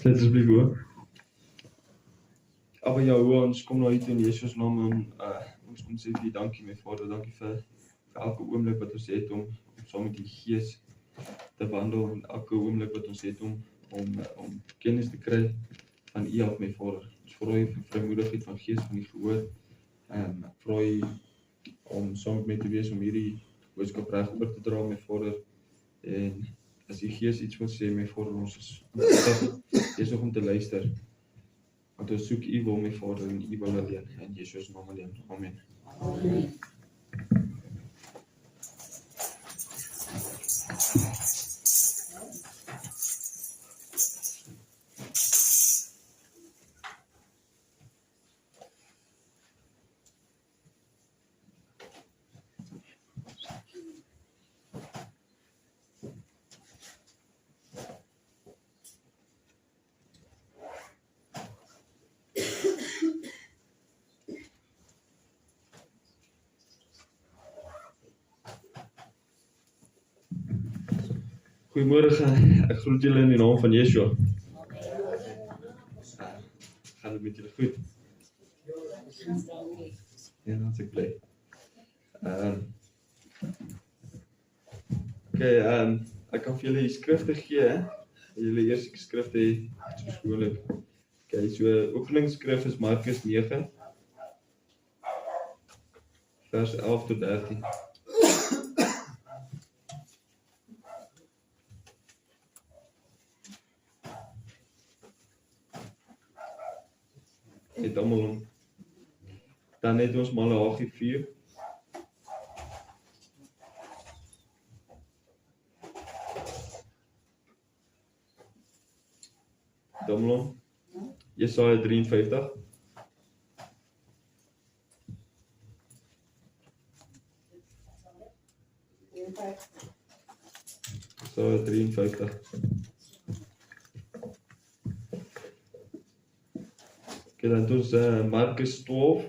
Dit is asseblief hoor. Aber ja, ons kom nou uit in Jesus naam en ons kom sê vir dankie my Vader, dankie vir elke oomblik wat ons het om saam met die Gees te wandel en elke oomblik wat ons het om kennis te kry van U af my Vader. Ons vra U vir vrymoedigheid van Gees van die gehoor. Ek vra U om saam met my te wees om hierdie boodskap reg oor te dra my Vader. En as die Gees iets wil sê my Vader, ons is besig om te luister. Want ons soek U wil my Vader en U wil alleen, in Jesus naam alleen. Amen. Amen. Goeiemôre, ek groet julle in die naam van Yeshua. Gaan dit met julle goed? Ja, dan is ek bly. Ek kan vir julle die skrifte gee, julle eerste skrifte soos gewoonlik. So openingsskrif is Markus 9 vers 11 tot 13. Het almal om. Dan het ons Maleagi 4. Almal. Jesaja 53. Jesaja 53. Dan het ons Markus 12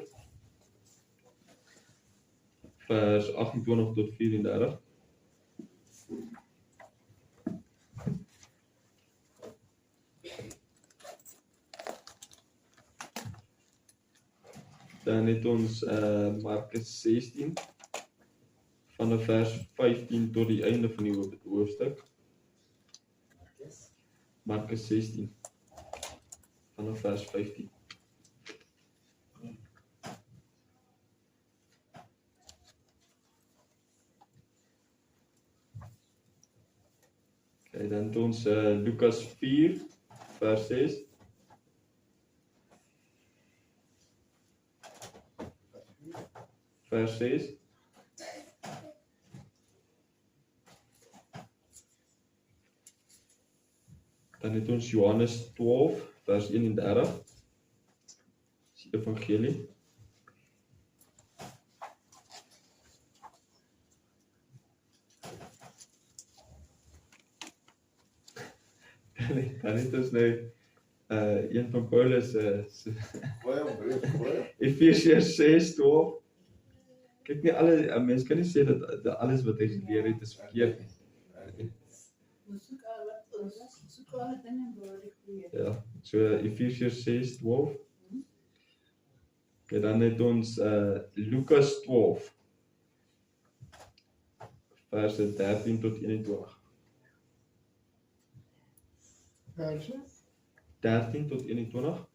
vers 28 tot 34. Dan het ons Markus 16 vanaf vers 15 tot die einde van die hoofstuk. Markus 16 vanaf vers 15. Dan het ons Lukas 4 vers 6. Vers 6. Dan het ons Johannes 12 vers 31. Dis die evangelie. Dan het ons nou een van Paulus Efesiërs 6:12. Kyk nie alle mense kan nie sê dat alles wat hy geleer het is verkeerd nie. Ja, so Efesiërs 6:12. En dan het ons Lukas 12 verse 13 tot 21. Verse 13 tot 21.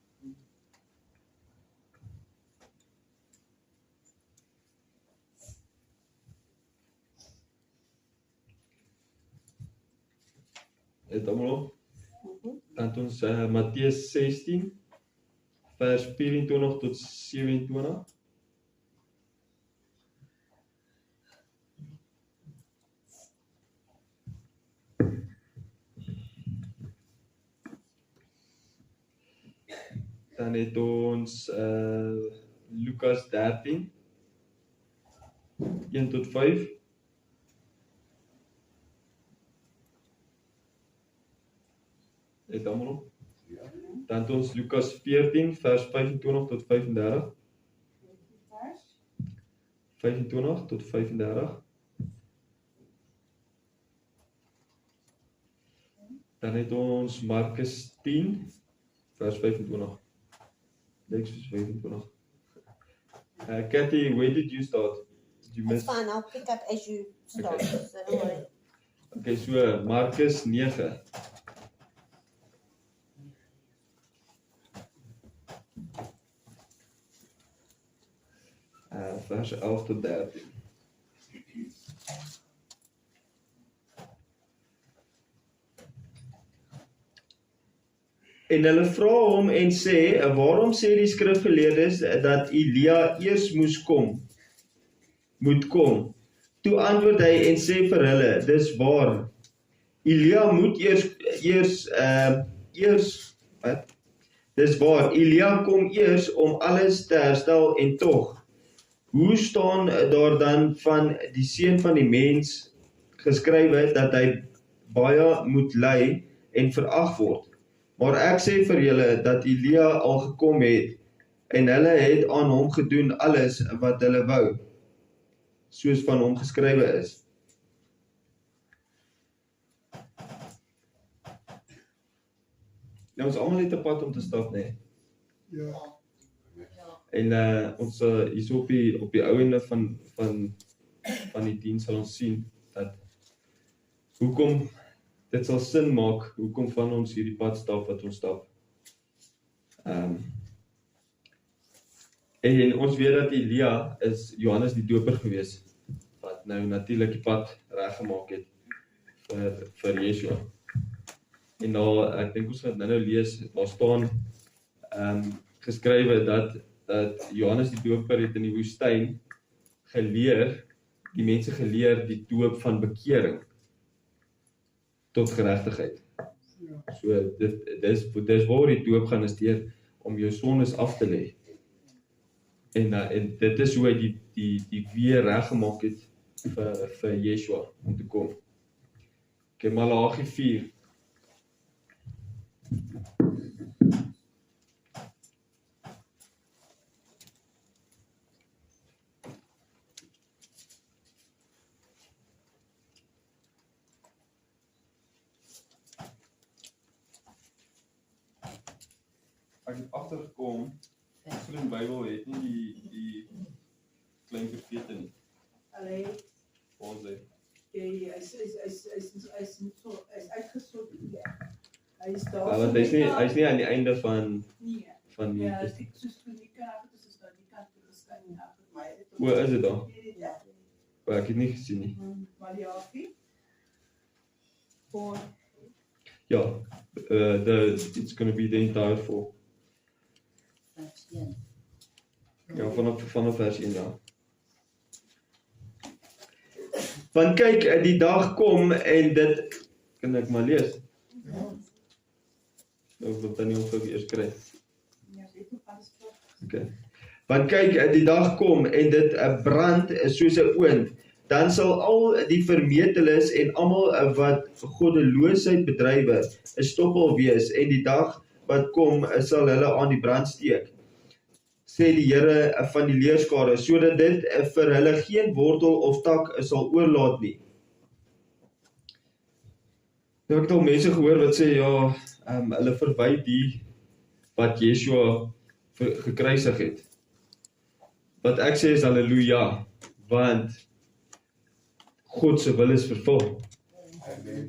Het almal. Dan het ons Matteus 16 vers 24 tot 27. Dan het ons Lukas 13 1 tot 5. Het almal. Dan het ons Lukas 14 vers 25 tot 35. 25 tot 35. Dan het ons Markus 10, vers 25. Lyk soos 25. Kathy, where did you start? Did you It's miss? fine, I'll pick up as you start. Okay. So don't worry. Okay, so Markus 9. Vers 11 tot 13. En hulle vra hom en sê, waarom sê die skrifgeleerdes dat Elia eers moet kom? Toe antwoord hy en sê vir hulle, dis waar. Elia moet Dis waar, Elia kom eers om alles te herstel en tog. Hoe staan daar dan van die seun van die mens geskrywe dat hy baie moet ly en verag word? Maar ek sê vir julle dat Elia al gekom het en hulle het aan hom gedoen alles wat hulle wou, soos van hom geskrywe is. Nou ons almal het 'n pad om te stap, nee. Ja. En ons hier so op die ou ende van die diens sal ons sien dat hoekom dit sal sin maak, hoekom van ons hierdie pad stap wat ons stap. En ons weet dat Elia is Johannes die Doper gewees, wat nou natuurlik die pad reggemaak het vir Yeshua. En nou, ek dink ons gaan nou lees, daar staan geskrywe dat Johannes die Doper het in die woestyn geleer, die mense geleer die doop van bekering tot geregtigheid. Ja. So dis waar die doop gaan is deur om jou sondes af te lê. En dit is hoe hy die weer reggemaak het vir Yeshua om te kom. Okay, Malagi 4. Ek het agtergekom, so 'n Bybel het nie die klein profete nie. Allee, Ons sê, hy is uitgesorteer. Hy is daar. want hy's nie aan die einde van Nee. die Ja, Testament. soos toe die kaart is daar die kant geskyn na vir my. O, is dit daar? Ja. Maar ek het nie gesien nie. Maar die afie. Voor Ja, it's going to be the entire 4. Ja, vanaf vers 1, ja. Want kyk, die dag kom en dit, kan ek maar lees? Ja. Of wat dan nie ongeveer eers kry. ja, dit is alles voor. Okay. Want kyk, die dag kom en dit brand soos 'n oond, dan sal al die vermeteles en almal wat goddeloosheid bedrywe 'n stoppel wees en die dag wat kom sal hulle aan die brand steek, sê die Here van die leerskare, sodat dit vir hulle geen wortel of tak sal oorlaat nie. Nou ek het al mense gehoor wat sê, ja, hulle verwy die wat Yeshua gekruisig het. Wat ek sê is halleluja, want God se wil is vervul. Amen.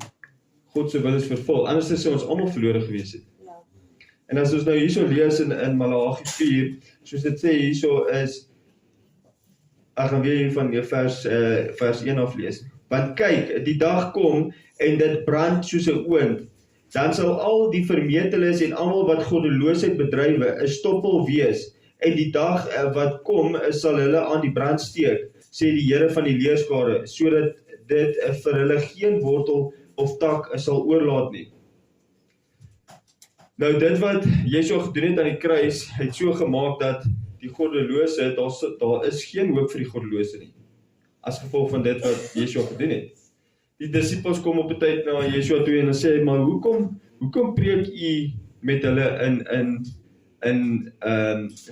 God se wil is vervul, anders sou ons almal verlore gewees het. Ja. En as ons nou hierso lees in Malagi 4, soos dit sê hierso is, ek gaan weer hier van vers 1 af lees. Want kyk, die dag kom en dit brand soos 'n oond, dan sal al die vermeteles en almal wat goddeloosheid bedrywe 'n stoppel wees, en die dag wat kom sal hulle aan die brand steek, sê die Here van die leerskare, sodat dit vir hulle geen wortel of tak sal oorlaat nie. Nou dit wat Yeshua gedoen het aan die kruis, het so gemaak dat die goddelose, daar is geen hoop vir die goddelose nie, as gevolg van dit wat Yeshua gedoen het. Die disippels kom op 'n tyd na Yeshua toe en sê, maar hoekom preek u met hulle in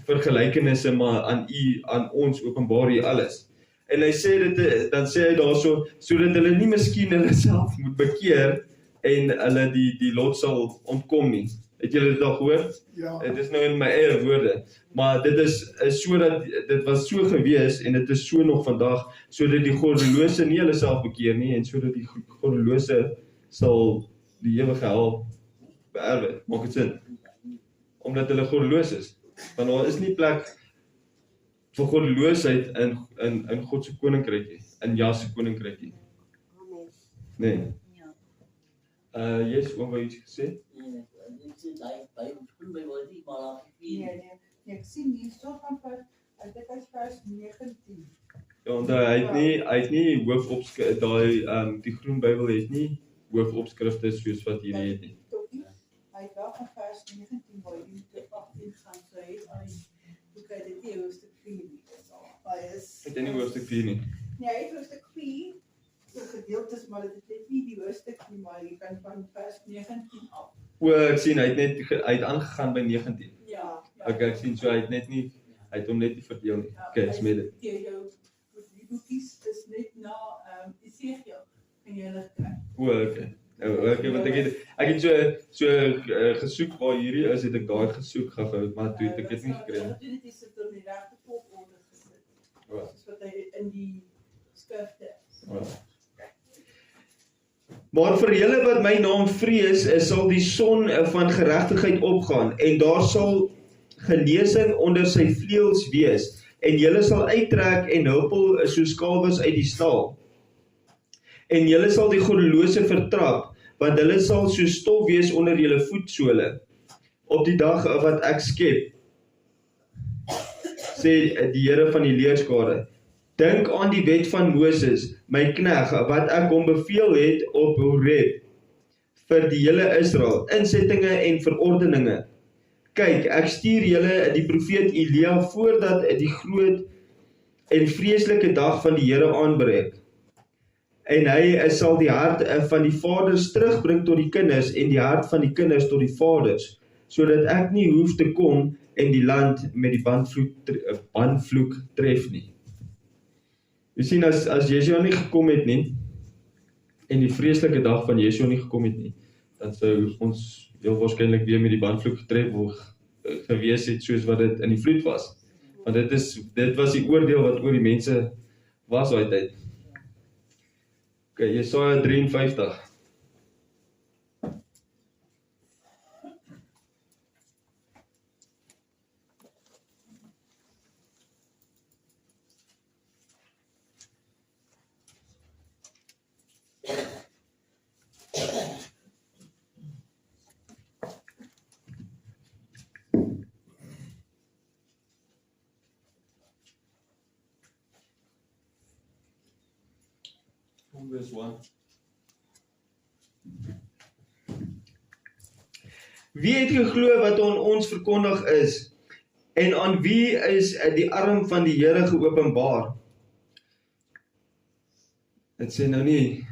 vergelykenisse, maar aan ons openbaar hier alles? En hy sê dit, dan sê hy daarso, sodat hulle nie miskien hulle self moet bekeer en hulle die lot sal ontkom nie. Het julle dit al gehoor? Ja. Dit is nou in my eie woorde, maar dit is sodat dit was so gewees en dit is so nog vandag, sodat die goddelose nie hulle self bekeer nie en sodat die goddelose sal die ewige hel beerwe. Maak dit sin? Omdat hulle goddeloos is. Want daar is nie plek vir goddeloosheid in God se koninkryk, in Jah se koninkryk. Amen. Nee. Ja. Yes, wat wou jy gesê? Ek sien hier so van dit is vers 19. Ja, onthou, hy het nie hoofopskrifte, die groen Bybel het nie hoofopskrifte soos wat hierdie het nie. Hy het wel van vers 19 waar jy moet 18 gaan, so hy het hoe kry dit nie hoofstuk 4 nie. Hy is Het hy nie hoofstuk 4 nie. Nee, hy het hoofstuk 4 so gedeeltes, maar dit het nie die hoofstuk nie, maar jy kan van vers 19 af. Ek sien, hy het aangegaan by 19. Ja. Okay, ek sien, so hy het hom net nie verdeel nie. Okay, is met dit. Die boekies is net na Esegiel, kan jy hulle kry. Okay. Okay, want ek het so gesoek waar hierdie is, het ek daar gesoek gehou, maar toe het ek dit nie gekry nie. Dit is dit in die regte volgorde gesit. Ja. Soos wat hy in die skrifte is. Ja. Maar vir julle wat my naam vrees, sal die son van geregtigheid opgaan en daar sal genesing onder sy vleuels wees en julle sal uittrek en huppel soos kalwes uit die stal. En julle sal die goddelose vertrap, want hulle sal so stof wees onder julle voetsole op die dag wat ek skep, sê die Here van die leerskare. Dink aan die wet van Moses, my knegt, wat ek hom beveel het op Horeb vir die hele Israel, insettinge en verordeninge. Kyk, ek stuur julle die profeet Elia voordat die groot en vreeslike dag van die Here aanbreek. En hy sal die hart van die vaders terugbring tot die kinders en die hart van die kinders tot die vaders, sodat ek nie hoef te kom en die land met die banvloek tref nie. Jy sien, as Yeshua nie gekom het nie, en die vreeslike dag van Yeshua nie gekom het nie, dan sou ons heel waarskynlik weer met die banvloek getref gewees het, soos wat dit in die vloed was. Want dit was die oordeel wat oor die mense was daai tyd. Okay, Jesaja 53. Verse 1. Wie het geglo wat aan ons verkondig is, en aan wie is die arm van die Here geopenbaar? Dit sê nou nie,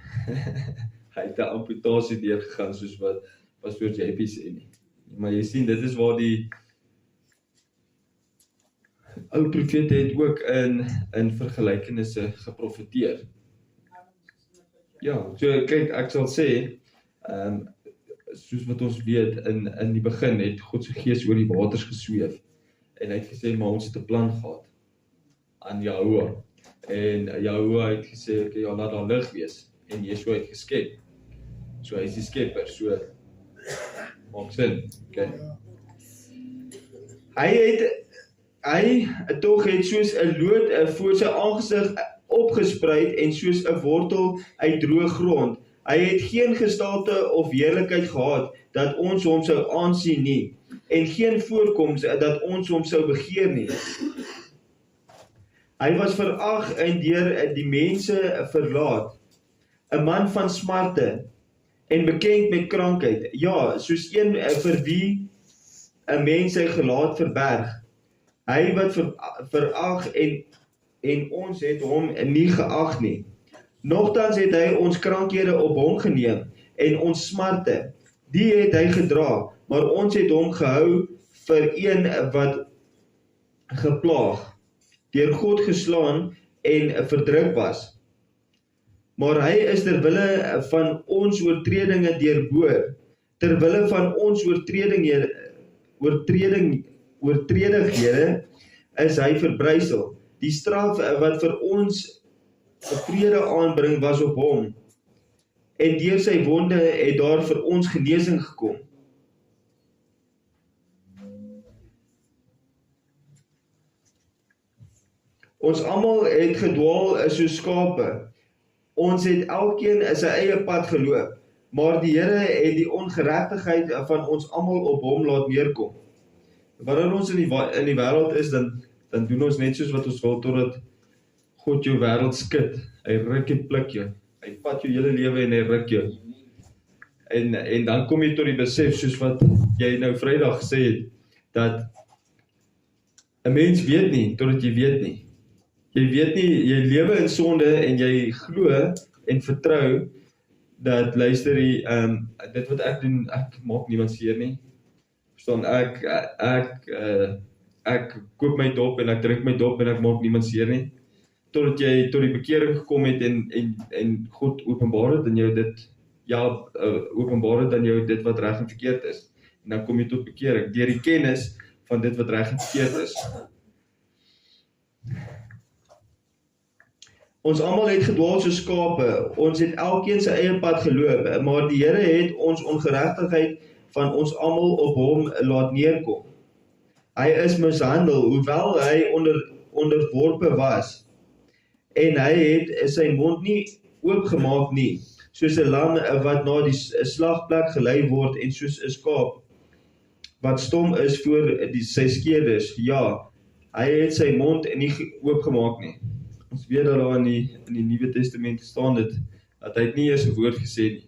hy het 'n amputasie deurgegaan soos wat pastoor JP sê nie. Maar jy sien, dit is waar die ou profete het ook in vergelykenisse geprofeteer. Ja, so kyk, ek sal sê, soos wat ons weet, in die begin het God se gees oor die waters gesweef, en hy het gesê, maar ons het 'n plan gehad, aan Jahoua, en Jahoua het gesê, okay, ja, laat daar lig wees, en Yeshua het geskep, so hy is die skepper, so, maak sin, okay. Hy tog het soos 'n lood voor sy aangesig opgespreid en soos 'n wortel uit droë grond. Hy het geen gestalte of heerlikheid gehad dat ons hom sou aansien nie, en geen voorkoms dat ons hom sou begeer nie. Hy was verag en deur die mense verlaat, 'n man van smarte en bekend met krankheid, ja, soos een vir wie 'n mens sy gelaat verberg. Hy wat verag en ons het hom nie geag nie. Nogtans het hy ons krankhede op hom geneem en ons smarte, die het hy gedra, maar ons het hom gehou vir een wat geplaag, deur God geslaan en verdruk was. maar hy is terwille van ons oortredinge deurboor. Terwille van ons oortredighede is hy verbrysel. Die straf wat vir ons vrede aanbring was op hom, en deur sy wonde het daar vir ons genesing gekom. Ons almal het gedwaal soos skape. Ons het elkeen sy eie pad geloop, maar die Here het die ongeregtigheid van ons almal op hom laat neerkom. Wanneer ons in die wêreld is, dan doen ons net soos wat ons wil, totdat God jou wêreld skud. Hy ruk en pluk jou. Hy vat jou hele lewe en hy ruk jou. En dan kom jy tot die besef, soos wat jy nou Vrydag gesê het, dat 'n mens weet nie, totdat jy weet nie. Jy weet nie, jy lewe in sonde en jy glo en vertrou dat, luister jy, dit wat ek doen, ek maak niemand seer nie. Verstaan, ek koop my dop en ek drink my dop en ek maak niemand seer nie. Totdat jy tot die bekering gekom het en God openbaar het in jou dit, openbaar het in jou dit wat reg en verkeerd is. En dan kom jy tot bekering, deur die kennis van dit wat reg en verkeerd is. Ons almal het gedwaal soos skape, ons het elkeen sy eie pad geloop, maar die Here het ons ongeregtigheid van ons almal op hom laat neerkom. Hy is mishandel, hoewel hy onderworpe was, en hy het sy mond nie oopgemaak nie, soos 'n lam wat na die slagplek gelei word, en soos 'n skaap wat stom is voor sy skeerders. Ja, hy het sy mond nie oopgemaak nie. Ons weet dat daar in die Nuwe Testament staan dit, dat hy het nie eers 'n woord gesê nie.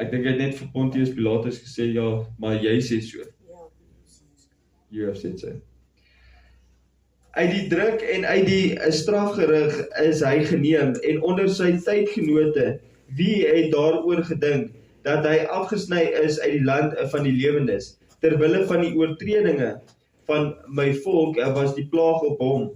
Ek dink hy het net vir Pontius Pilatus gesê, ja, maar jy sê so. You have said so. Uit die druk en uit die strafgerig is hy geneem, en onder sy tydgenote, wie het daaroor gedink, dat hy afgesny is uit die land van die lewendes. Terwille van die oortredinge van my volk was die plaag op hom.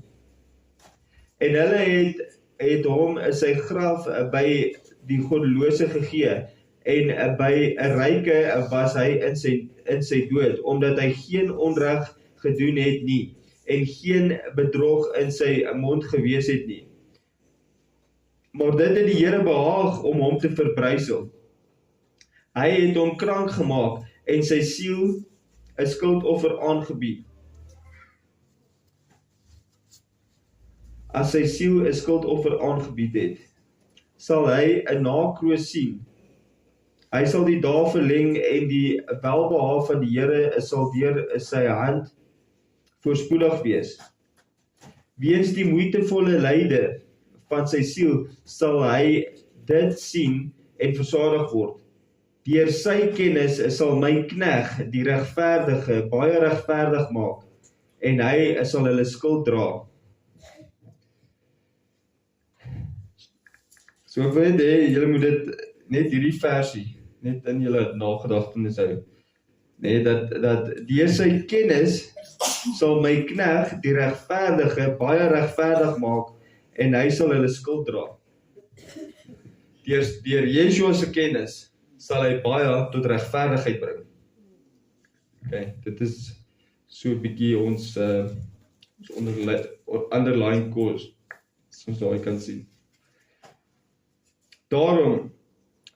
En hulle het hom sy graf by die goddelose gegee, en by 'n ryke was hy in sy dood, omdat hy geen onreg gedoen het nie, en geen bedrog in sy mond gewees het nie. Maar dit het die Here behaag om hom te verbrysel. Hy het hom krank gemaak, en sy siel 'n skuldoffer aangebied. As sy siel 'n skuldoffer aangebied het, sal hy 'n nakroos sien. Hy sal die dae verleng, en die welbehae van die Here sal deur sy hand voorspoedig wees. Weens die moeitevolle lyde van sy siel sal hy dit sien en versadig word. Deur sy kennis sal my knegg, die regverdige, baie regverdig maak, en hy sal hulle skuld dra. So ek weet, julle moet dit net hierdie versie net in julle nagedagtenis hou. Nee, dat deur sy kennis sal my knegg, die regverdige, baie regverdig maak, en hy sal hulle skuld dra. Deur Yeshua se kennis sal hy baie tot regverdigheid bring. Okay, dit is so 'n bietjie ons underlying cause, soos jy kan sien. Daarom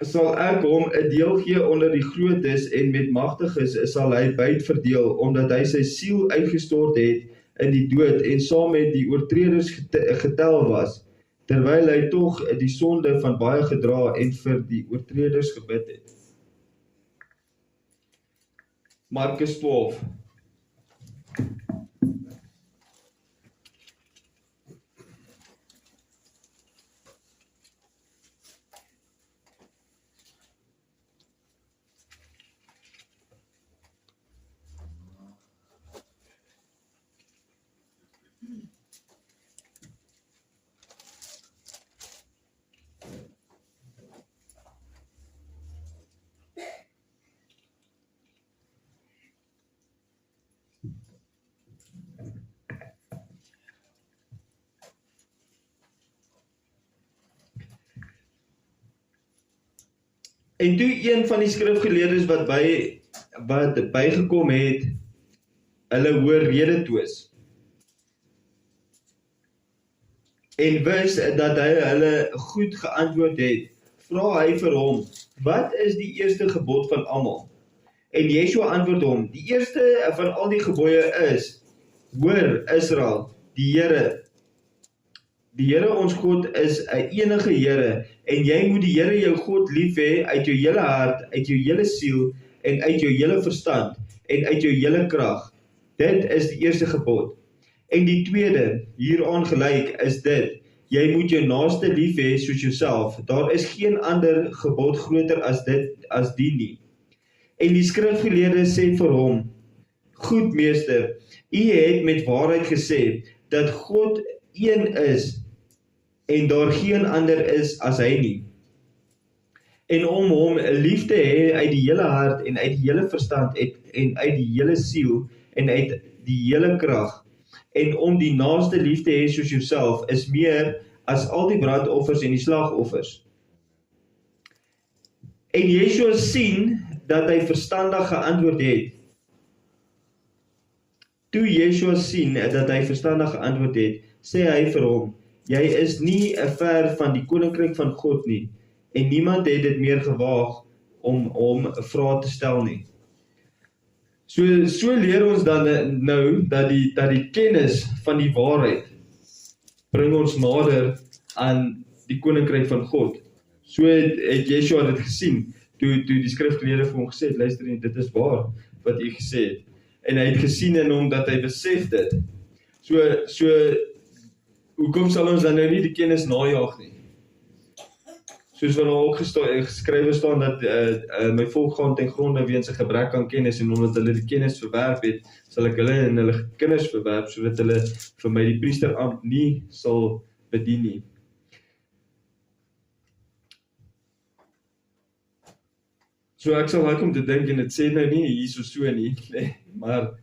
sal ek hom 'n deel gee onder die grootes, en met magtiges sal hy byt verdeel, omdat hy sy siel uitgestort het in die dood, en saam met die oortreders getel was, terwyl hy tog die sonde van baie gedra en vir die oortreders gebid het. Markus 12. En toe een van die skrifgeleerdes wat bygekom het, hulle hoor rede twis. En wis dat hy hulle goed geantwoord het, vra hy vir hom, wat is die eerste gebod van almal? En Yeshua antwoord hom, die eerste van al die gebooie is, hoor Israel, die Here ons God is 'n enige Here, en jy moet die Here jou God lief hê uit jou hele hart, uit jou hele siel, en uit jou hele verstand, en uit jou hele krag. Dit is die eerste gebod. En die tweede, hieraan gelyk, is dit, jy moet jou naaste lief hê soos jouself. Daar is geen ander gebod groter as die nie. En die skrifgeleerde sê vir hom, goed meester, u het met waarheid gesê, dat God een is, en daar geen ander is as hy nie. En om hom lief te hê uit die hele hart, en uit die hele verstand, en uit die hele siel, en uit die hele krag, en om die naaste lief te hê soos jouself, is meer as al die brandoffers en die slagoffers. En Yeshua sien dat hy verstandig geantwoord het. Toe Yeshua sien dat hy verstandig geantwoord het, sê hy vir hom, jy is nie ver van die koninkryk van God nie, en niemand het dit meer gewaag om hom 'n vraag te stel nie. So leer ons dan nou dat die kennis van die waarheid bring ons nader aan die koninkryk van God. So het Yeshua dit gesien, toe die skrifgeleerde vir hom gesê het, luister nie, dit is waar wat hy gesê het. En hy het gesien in hom dat hy besef dit. So hoekom sal ons dan nou nie die kennis najaag nie? Soos wat daar ook geskrywe staan dat my volk gaan ten gronde weens 'n gebrek aan kennis, en omdat hulle die kennis verwerp het, sal ek hulle en hulle kinders verwerp, sodat hulle vir my die priesterambt nie sal bedien nie. So ek sal like om te dink, en dit sê nou nie hierso so nie, maar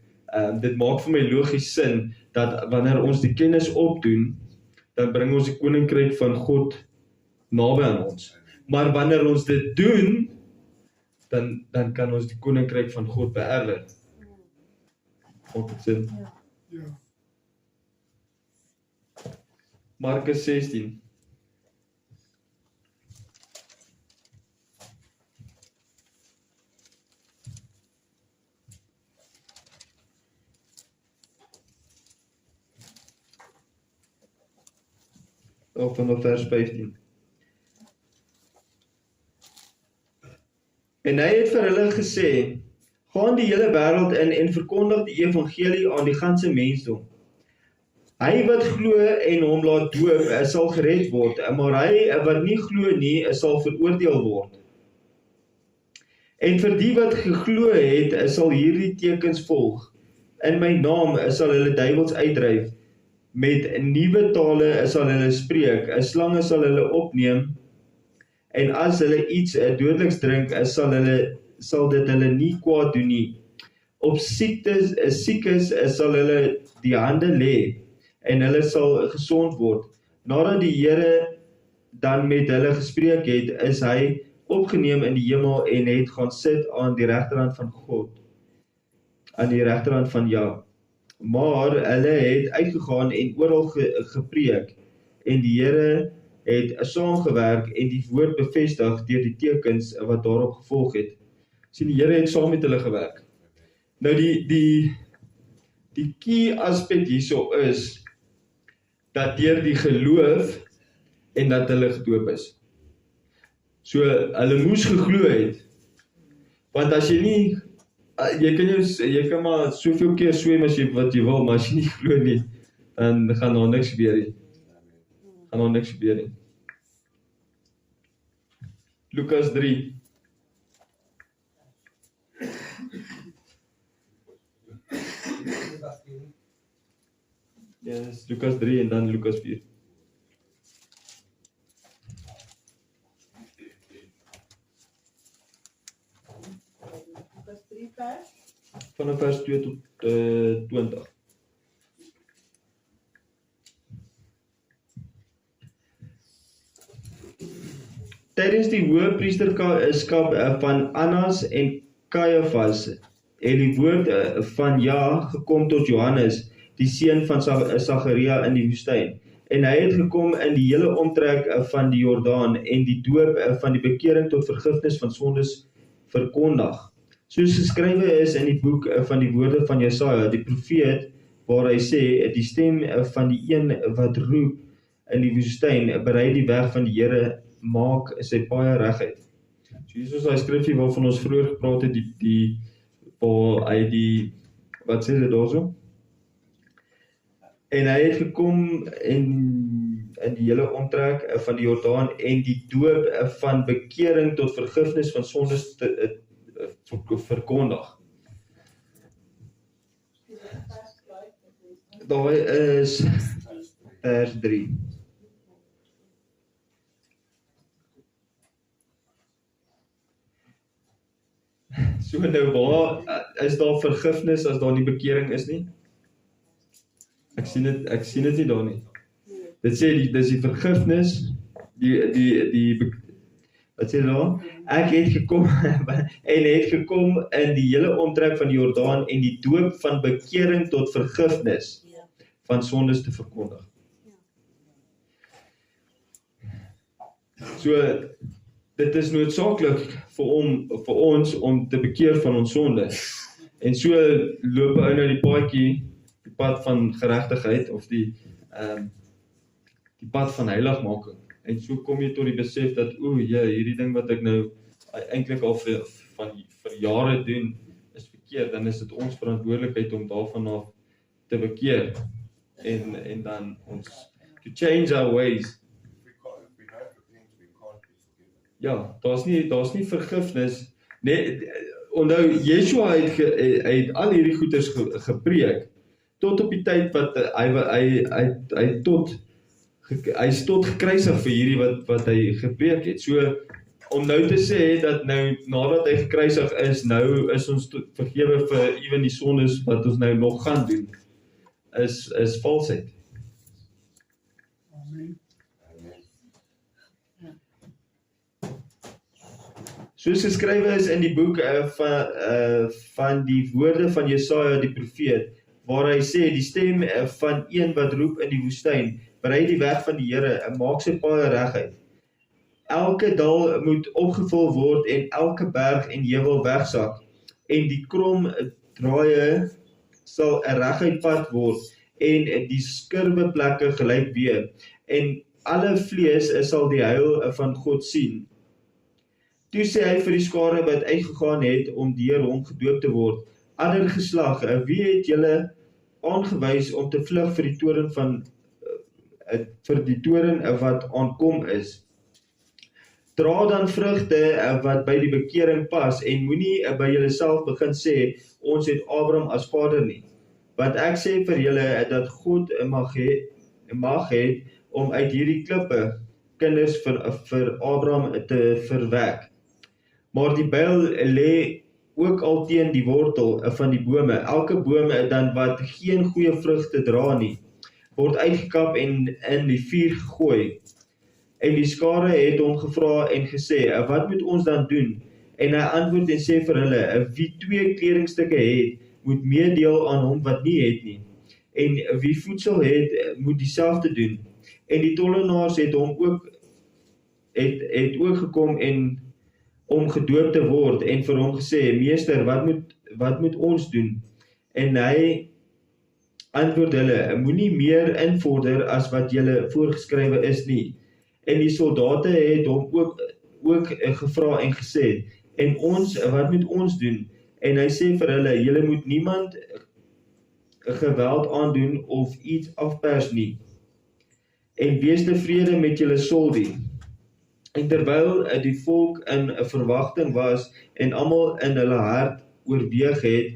dit maak vir my logies sin, dat wanneer ons die kennis opdoen, dan bring ons die koninkryk van God naby aan ons. Maar wanneer ons dit doen, dan kan ons die koninkryk van God beerwe. Maak dit sin? Ja. Markus 16. Of vanaf vers 15. En hy het vir hulle gesê, gaan die hele wêreld in en verkondig die evangelie aan die ganse mensdom. Hy wat glo en hom laat doop, sal gered word, maar hy wat nie glo nie, sal veroordeel word. En vir die wat geglo het, sal hierdie tekens volg. In my naam sal hulle duiwels uitdryf, met nuwe tale sal hulle spreek, 'n slange sal hulle opneem, en as hulle iets dodeliks drink, sal dit hulle nie kwaad doen nie. Op siekes sal hulle die hande lê, en hulle sal gesond word. Nadat die Here dan met hulle gespreek het, is hy opgeneem in die hemel en het gaan sit aan die regterhand van God, aan die regterhand van Jah. Maar hulle het uitgegaan en oral gepreek, en die Here het saamgewerk en die woord bevestig deur die tekens wat daarop gevolg het. Sien, die Here het saam met hulle gewerk. Nou die key aspek hierso is dat deur die geloof en dat hulle gedoop is. So hulle moes geglo het. Want as jy nie jy kan maar soveel keer swem as wat jy wil, maar as jy nie glo nie, dan gaan daar niks gebeur nie. Lukas 3. Yes, Lukas 3 en dan Lukas 4. Lukas 3 vers. Vanaf vers 2 tot 20. Tydens die hoëpriesterskap van Annas en Caiaphas het die woord van Jah gekom tot Johannes, die seun van Sagaria in die woestyn. En hy het gekom in die hele omtrek van die Jordaan en die doop van die bekering tot vergifnis van sondes verkondig. Soos geskrywe is in die boek van die woorde van Jesaja, die profeet, waar hy sê, die stem van die een wat roep in die woestyn, berei die weg van die Here, maak sy paaie reguit. So hier is daai skrifgie waarvan ons vroeër gepraat het, waar hy wat sê dit daarso? En hy het gekom in die hele omtrek van die Jordaan en die doop van bekering tot vergifnis van sondes verkondig. Daai is vers 3. So nou, waar is daar vergifnis as daar nie bekering is nie? Ek sien dit nie daar nie. Dit sê, dis die vergifnis, wat sê daar? Ek het gekom, en het gekom in die hele omtrek van die Jordaan en die doop van bekering tot vergifnis van sondes te verkondig. So, dit is noodsaaklik vir ons om te bekeer van ons sonde. En so loop hy nou die paadjie, die pad van geregtigheid of die pad van heiligmaking. En so kom jy tot die besef dat hierdie ding wat ek nou eintlik al vir jare doen is verkeerd, dan is dit ons verantwoordelikheid om daarvan af te bekeer en dan ons to change our ways. Ja, daar's nie vergifnis. Nee, onthou Yeshua het al hierdie goeders gepreek tot op die tyd wat hy is tot gekruisig vir hierdie wat hy gepreek het. So om nou te sê dat nou nadat hy gekruisig is, nou is ons vergewe vir ewen die sondes wat ons nou nog gaan doen, is valsheid. Amen. Soos geskrywe is in die boek van die woorde van Jesaja die profeet, waar hy sê, die stem van een wat roep in die woestyn, berei die weg van die Here en maak sy paaie reguit. Elke dal moet opgevul word en elke berg en heuwel wegsak, en die krom draaie sal 'n reguit pad word, en die skurwe plekke gelyk weer, en alle vlees sal die heil van God sien. Toe sê hy vir die skare wat uitgegaan het om deur hom gedoop te word, ander geslag, wie het julle aangewys om te vlug vir die toren wat aankom is? Dra dan vrugte wat by die bekering pas en moenie by julleself begin sê, ons het Abraham as vader nie. Want ek sê vir julle dat God mag het om uit hierdie klippe kinders vir Abraham te verwek. Maar die byl lê ook al teen die wortel van die bome. Elke boom dan wat geen goeie vrugte dra nie, word uitgekap en in die vuur gegooi. En die skare het hom gevra en gesê, wat moet ons dan doen? En hy antwoord en sê vir hulle, wie 2 kledingstukke het, moet meedeel aan hom wat nie het nie. En wie voedsel het, moet dieselfde doen. En die tollenaars het ook gekom en om gedoop te word en vir hom gesê, meester, wat moet ons doen? En hy antwoord hulle, moenie meer invorder as wat julle voorgeskrywe is nie. En die soldate het hom ook gevra en gesê, en ons, wat moet ons doen? En hy sê vir hulle, julle moet niemand geweld aandoen of iets afpers nie. En wees tevrede met julle soldie. En terwyl die volk in verwagting was en almal in hulle hart oorweeg het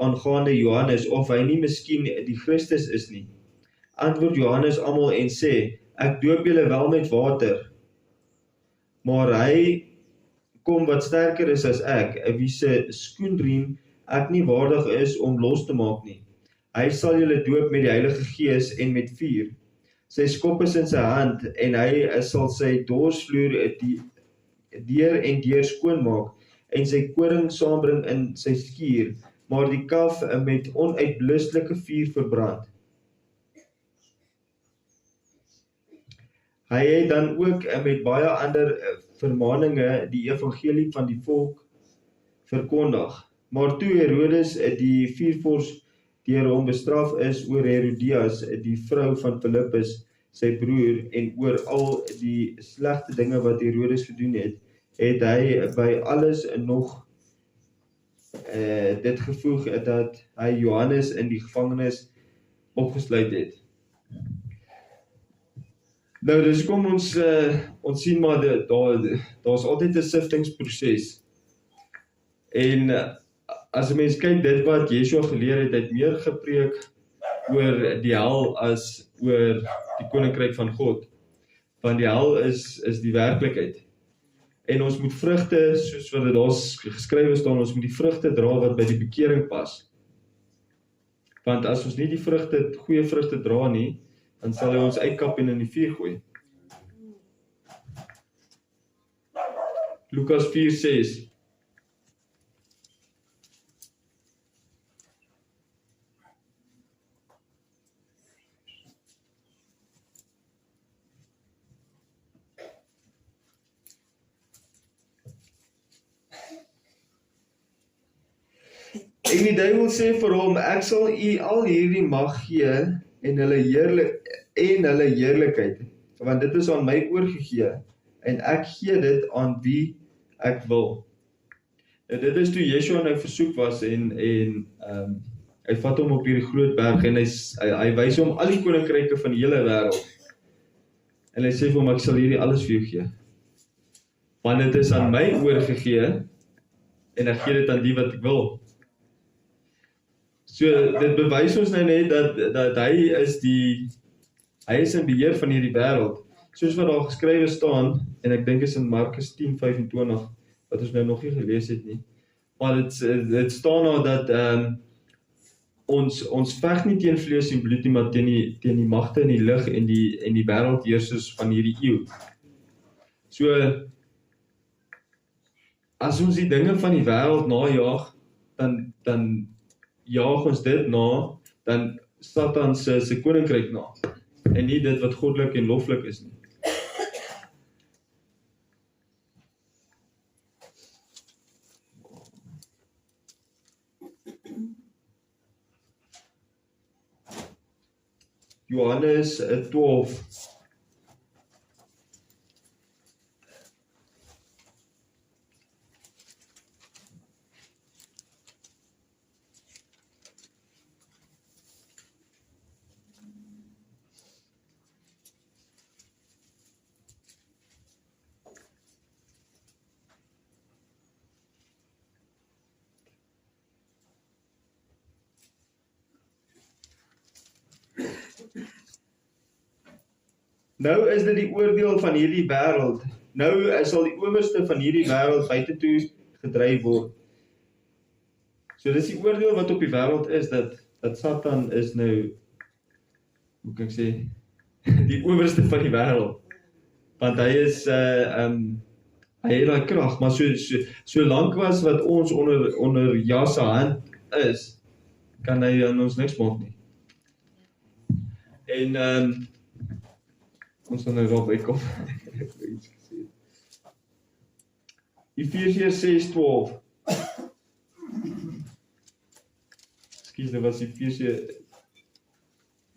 aangaande Johannes of hy nie miskien die Christus is nie, antwoord Johannes almal en sê, ek doop julle wel met water, maar hy kom wat sterker is as ek, wie se skoenriem ek nie waardig is om los te maak nie. Hy sal julle doop met die Heilige Gees en met vuur. Sy skop is in sy hand en hy sal sy dorsvloer deur en deur skoonmaak en sy koring saambring in sy skuur, maar die kalf met onuitbluslike vuur verbrand. Hy het dan ook met baie ander vermaninge die evangelie van die volk verkondig. Maar toe Herodes die viervors deur hom bestraf is oor Herodias, die vrou van Filippus, sy broer, en oor al die slegte dinge wat Herodes gedoen het, het hy by alles nog dit gevoeg dat hy Johannes in die gevangenis opgesluit het. Nou, dus kom ons sien maar, daar's altyd 'n siftingsproses. En as 'n mens kyk dit wat Yeshua geleer het, het meer gepreek oor die hel as oor die koninkryk van God. Want die hel is die werklikheid. En ons moet vrugte, soos wat dit daar geskrywe staan, ons moet die vrugte dra wat by die bekering pas. Want as ons nie die goeie vrugte dra nie, dan sal hy ons uitkap en in die vuur gooi. Lukas 4:6. En die duiwel sê vir hom, ek sal u al hierdie mag gee en hulle heerlikheid, want dit is aan my oorgegee, en ek gee dit aan wie ek wil. En dit is toe Yeshua nou versoek was, en hy vat hom op hierdie groot berg, en hy wys hom al die koninkryke van die hele wêreld, en hy sê vir hom, ek sal hierdie alles vir jou gee, want dit is aan my oorgegee, en ek gee dit aan die wat ek wil. So, dit bewys ons nou net dat hy is in beheer van hierdie wêreld. Soos wat daar geskrywe staan, en ek dink is in Markus 10:25, wat ons nou nog nie gelees het nie. Maar dit staan daar dat ons veg nie teen vlees en bloed nie, maar teen die magte in die lig en die wêreldheersers van hierdie eeu. So, as ons die dinge van die wêreld najaag, dan jaag ons dit na, dan Satan sy koninkryk na, en nie dit wat goddelik en loflik is nie. Johannes 12. Nou is dit die oordeel van hierdie wêreld. Nou sal die owerste van hierdie wêreld buite toe gedryf word. So dis die oordeel wat op die wêreld is, dat Satan is nou, hoe kan ek sê, die owerste van die wêreld. Want hy is, hy het daai krag, maar so lank was wat ons onder Ja se hand is, kan hy aan ons niks maak nie. En ons sal nou daarop uitkom. Efesiërs 6:12. Ekskuus, dit was Efesiërs.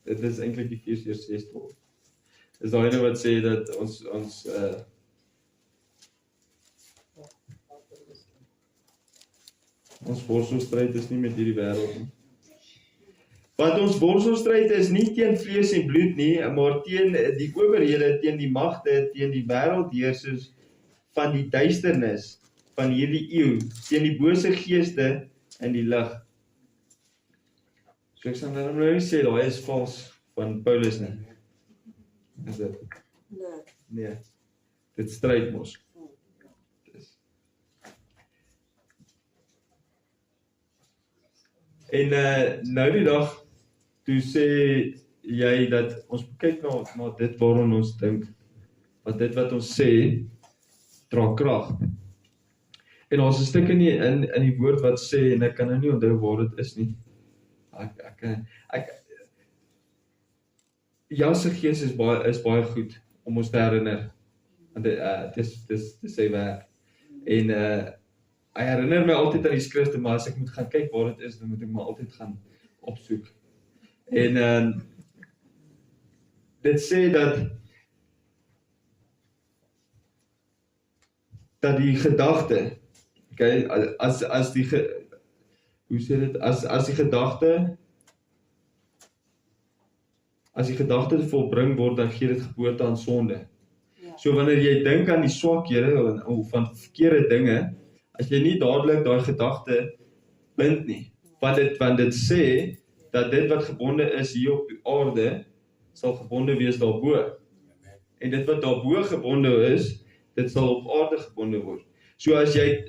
Dit is eintlik Efesiërs 6:12. Dis daai wat sê dat ons borstelstryd is nie met hierdie wêreld nie. Want ons borstelstryd is nie teen vlees en bloed nie, maar teen die owerhede, teen die magte, teen die wêreldheersers van die duisternis van hierdie eeu, teen die bose geeste in die lig. So ek sal nou nie sê daai is vals van Paulus nie. Is dit? Nee. Dit stryd mos. En nou die dag, toe sê jy dat ons kyk na dit waarom ons dink, want dit wat ons sê, dra krag. En daar's 'n stuk in die woord wat sê, en ek kan nou nie onthou waar dit is nie. Ja, se gees is baie goed om ons te herinner. Want dis sy werk. En hy herinner my altyd aan die skrifte, maar as ek moet gaan kyk waar dit is, dan moet ek maar altyd gaan opsoek. En dit sê dat die gedagte, okay, as die gedagte volbring word, dan gee dit geboorte aan sonde. Ja. So wanneer jy dink aan die swakhede of van verkeerde dinge, as jy nie dadelik daai gedagte bind nie, want dit sê dat dit wat gebonde is hier op die aarde sal gebonde wees daarbo. En dit wat daarbo gebonde is, dit sal op aarde gebonde word. So as jy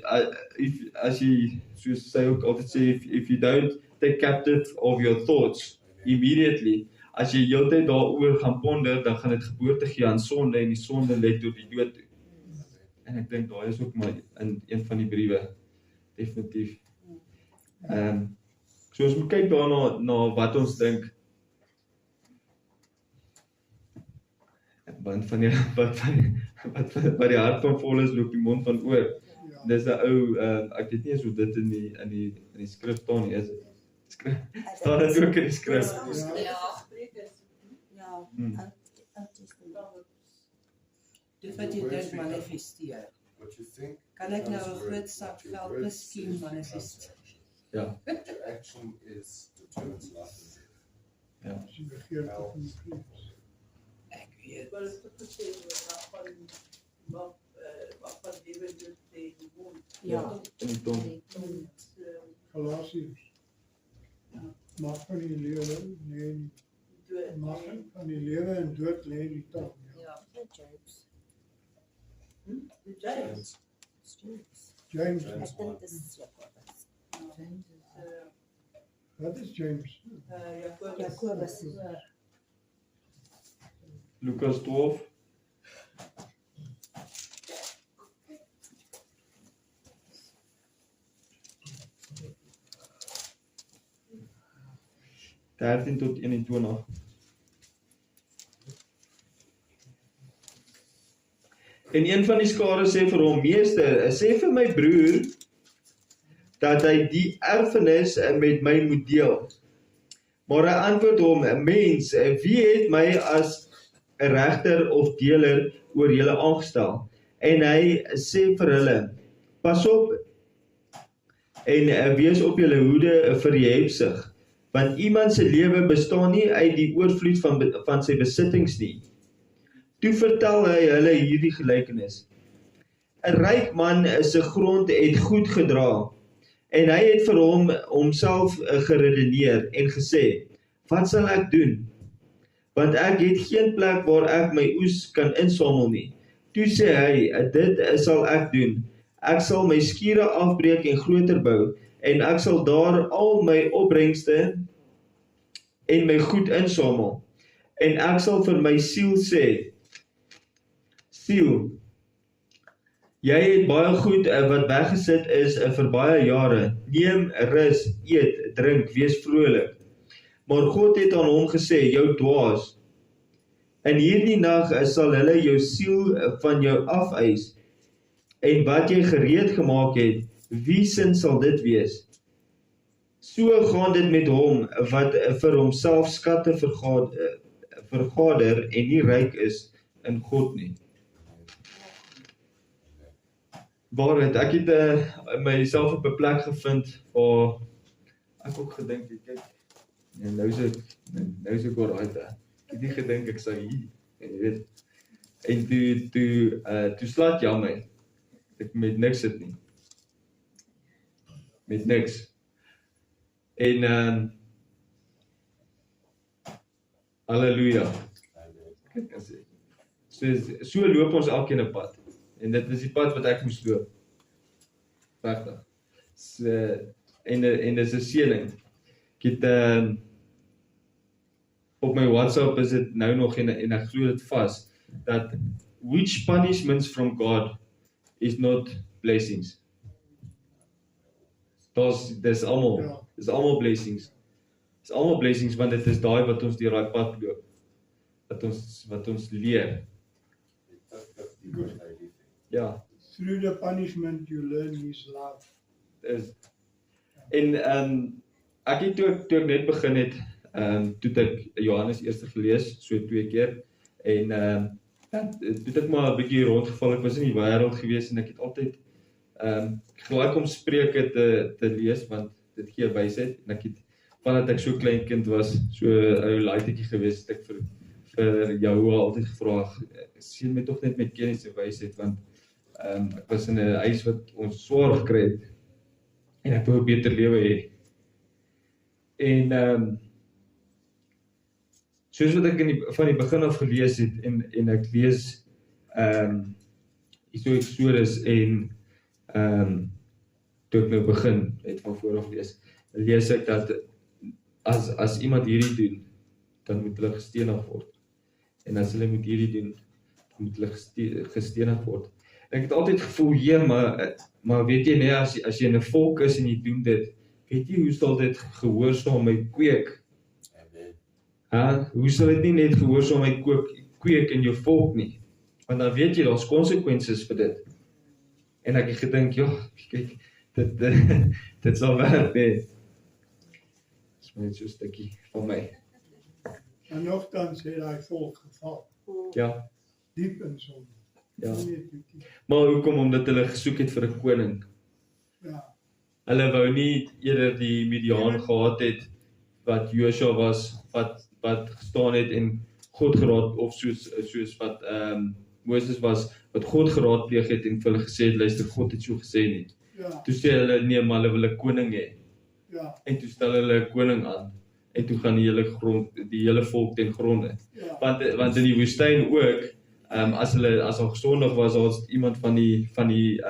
soos sy ook altyd sê, if you don't take captive of your thoughts immediately, as jy heeltyd daaroor gaan ponder, dan gaan dit geboorte gee aan sonde, en die sonde lei tot die dood toe. En ek dink daar is ook maar in een van die briewe, definitief. So ons moet kyk daarna na wat ons dink. Want wat die hart van vol is, loop die mond van oor. Ja. Dis 'n ou, ek weet nie eens hoe dit in die skrif staan nie, is dit? Staan dit ook in die skrif? Ja, Hmm. Oud Testament. Dit wat jy dink manifesteer. What you think Kan ek nou 'n groot sak geld miskien manifesteer? Ja. your action is determines life and death. As jy begeerte van die vlees. Ek weet. Maar het ook gesê wat van lewe doet die woon. Ja. In die tong. Galasiërs. Mag van die lewe, nee, mag van die lewe en dood lê in die tong. Ja. James. Die James. James, Ek dink dis Jakobus. wat is James? Jakobus. Lukas 12. (13 tot 21). En een van die skare sê vir hom, meester, sê vir my broer, dat hy die erfenis met my moet deel. Maar hy antwoord hom, mens, wie het my as 'n regter of deler oor julle aangestel? En hy sê vir hulle, pas op en wees op julle hoede vir die hebsug, want iemand se lewe bestaan nie uit die oorvloed van sy besittings nie. Toe vertel hy hulle hierdie gelykenis. 'n Ryk man se grond het goed gedra, en hy het vir homself geredeneer en gesê, wat sal ek doen? Want ek het geen plek waar ek my oes kan insamel nie. Toe sê hy, dit sal ek doen. Ek sal my skure afbreek en groter bou, en ek sal daar al my opbrengste en my goed insamel. En ek sal vir my siel sê, siel, jy het baie goed wat weggesit is vir baie jare. Neem rus, eet, drink, wees vrolik. Maar God het aan hom gesê, jou dwaas, in hierdie nag sal hulle jou siel van jou afeis, en wat jy gereed gemaak het, wie sin sal dit wees? So gaan dit met hom wat vir homself skatte vergader en nie ryk is in God nie. Waarheid, ek het myself op 'n plek gevind waar ek ook gedink het, kyk, en nou is ek oor uit. Ek het nie gedink ek sou hier, en jy weet. En toe slaat jy my. Ek met niks sit nie. Met niks. En halleluja. Kyk as jy. So loop ons elkeen 'n pad. En dit is die pad wat ek moes loop. Regtig. En dis 'n seëning. Ek het op my WhatsApp is dit nou nog en ek glo dit vas dat which punishments from God is not blessings. Dis almal blessings. Dis almal blessings want dit is daai wat ons deur daai pad loop. Wat ons leer. Ja. Through the punishment you learn His love. En ek het toe ek net begin het, toe het ek Johannes eerste gelees, so 2 keer. En toe het ek maar 'n bietjie rondgeval. Ek was in die wêreld gewees en ek het altyd gelyk om Spreuke te lees want dit gee wysheid. En ek het vandat ek so klein kind was, so 'n ou laaitjie gewees, het ek vir Jahoua altyd gevra, seën my tog net met kennis en wysheid want ek was in 'n huis wat ons swaar gekry het en ek wou 'n beter lewe hê. En soos wat ek van die begin af gelees het en ek lees hierso Exodus en toe ek nou begin het van vooraf lees ek dat as iemand hierdie doen, dan moet hulle gestenig word. En as hulle moet hierdie doen, dan moet hulle gestenig word. En ek het altyd gevoel, maar weet jy nie, as jy in 'n volk is en jy doen dit, weet jy hoe sal dit gehoorsaamheid kweek? Hoe sal dit nie net gehoorsaamheid kweek in jou volk nie? Want dan weet jy, daar's konsekwensies vir dit. En ek het gedink, kyk, dit sal werk, nee. Dis net so 'n stukkie van my. En nogtans het hy volk geval. Ja. Diep in sonde. Ja. Maar hoekom? Omdat hulle gesoek het vir 'n koning. Ja. Hulle wou nie eerder die Midian gehad het wat Joshua was, wat gestaan het en God geraad, of soos wat Moses was, wat God geraadpleeg het en vir hulle gesê het, luister, God het so gesê nie. Ja. Toe sê hulle, nee, maar hulle wil 'n koning hê. Ja. En toe stel hulle 'n koning aan. En toe gaan die hele volk ten gronde. Ja. Want in die woestyn ook, as hulle gesondig was, was iemand van die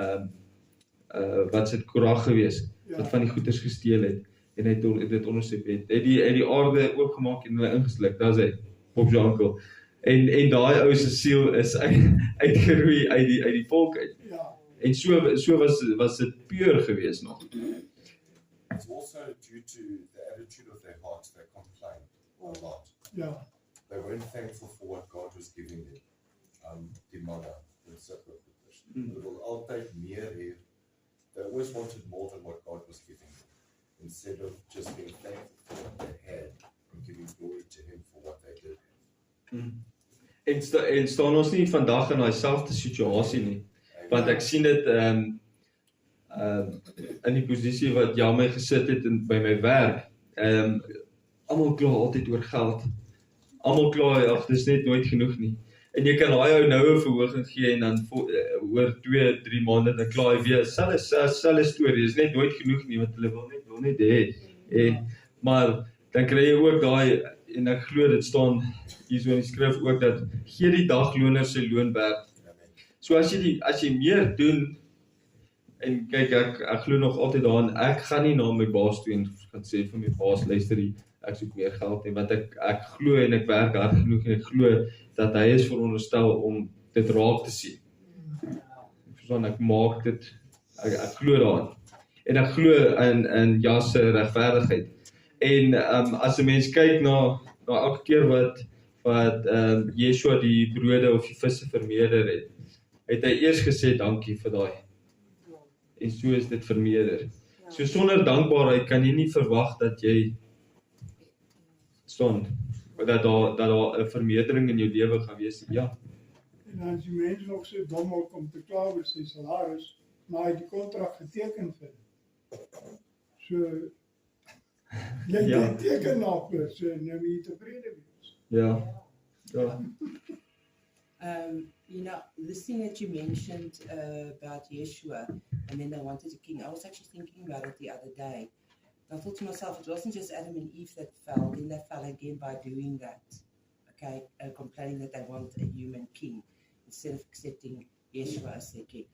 wat se Korag gewees, wat van die goeders gesteel het en hy het dit ondersoek het. Het die aarde oopgemaak en hulle ingesluk. Daar's hy, Bob Jankel. En daai ou se siel is uitgeroei uit die volk uit. Ja. En so was dit puur gewees nog. It's also due to the attitude of their hearts. They complained a lot. Ja. They weren't thankful for what God was giving them. Die manna, en sulke goeders. Hulle wil altyd meer hê. They always wanted more than what God was giving them, instead of just being thankful for what they had and giving glory to Him for what they did. En staan ons nie vandag in daai selfde situasie nie. Want ek sien dit in die posisie wat my gesit het by my werk. Almal kla altyd oor geld. Almal kla, dis net nooit genoeg nie. En jy kan daai ou nou 'n verhoging gee en dan oor 2-3 maande dan kla hy weer selfe storie. Dis net nooit genoeg nie want hulle wil net hê. Maar dan kry jy ook daai, en ek glo dit staan hierso in die skrif ook, dat gee die dagloner sy loon werd. So as jy meer doen, en kyk, ek glo nog altyd daarin, ek gaan nie na my baas toe en gaan sê vir my baas, luister, ek soek meer geld nie, want ek glo en ek werk hard genoeg en ek glo dat hy is veronderstel om dit raak te sien. Verstaan, ek maak dit, ek glo daarin. En ek glo in Jas se regverdigheid. En as 'n mens kyk na elke keer wat Yeshua die brode of die visse vermeerder het hy eers gesê dankie vir daai. En so is dit vermeerder. So sonder dankbaarheid kan jy nie verwag dat jy dat daar 'n vermeerdering in jou lewe gaan wees. Ja. En as die mense nog so dom om te kla oor sy salaris, maar hy het die kontrak geteken vir. So jy teken nog plus, so nou moet jy tevrede wees. Ja. This thing that you mentioned about Yeshua, and then they wanted a king. I was actually thinking about it the other day. I thought to myself, it wasn't just Adam and Eve that fell, then they fell again by doing that. Okay, complaining that they want a human king instead of accepting Yeshua as their king.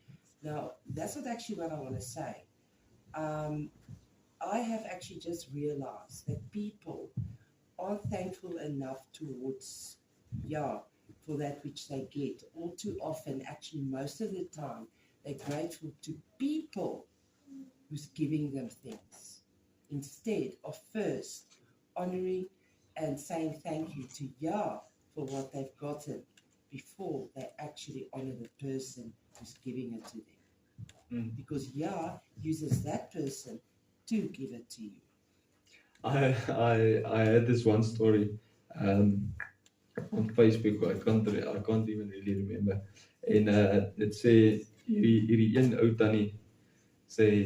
Now, that's not actually what I want to say. I have actually just realized that people aren't thankful enough towards for that which they get. All too often, actually most of the time, They're grateful to people who's giving them things, instead of first honoring and saying thank you to Yah for what they've gotten before they actually honor the person who's giving it to them. Because Yah uses that person to give it to you. I had this one story on Facebook. I can't even really remember. En dit sê hierdie een ou tannie sy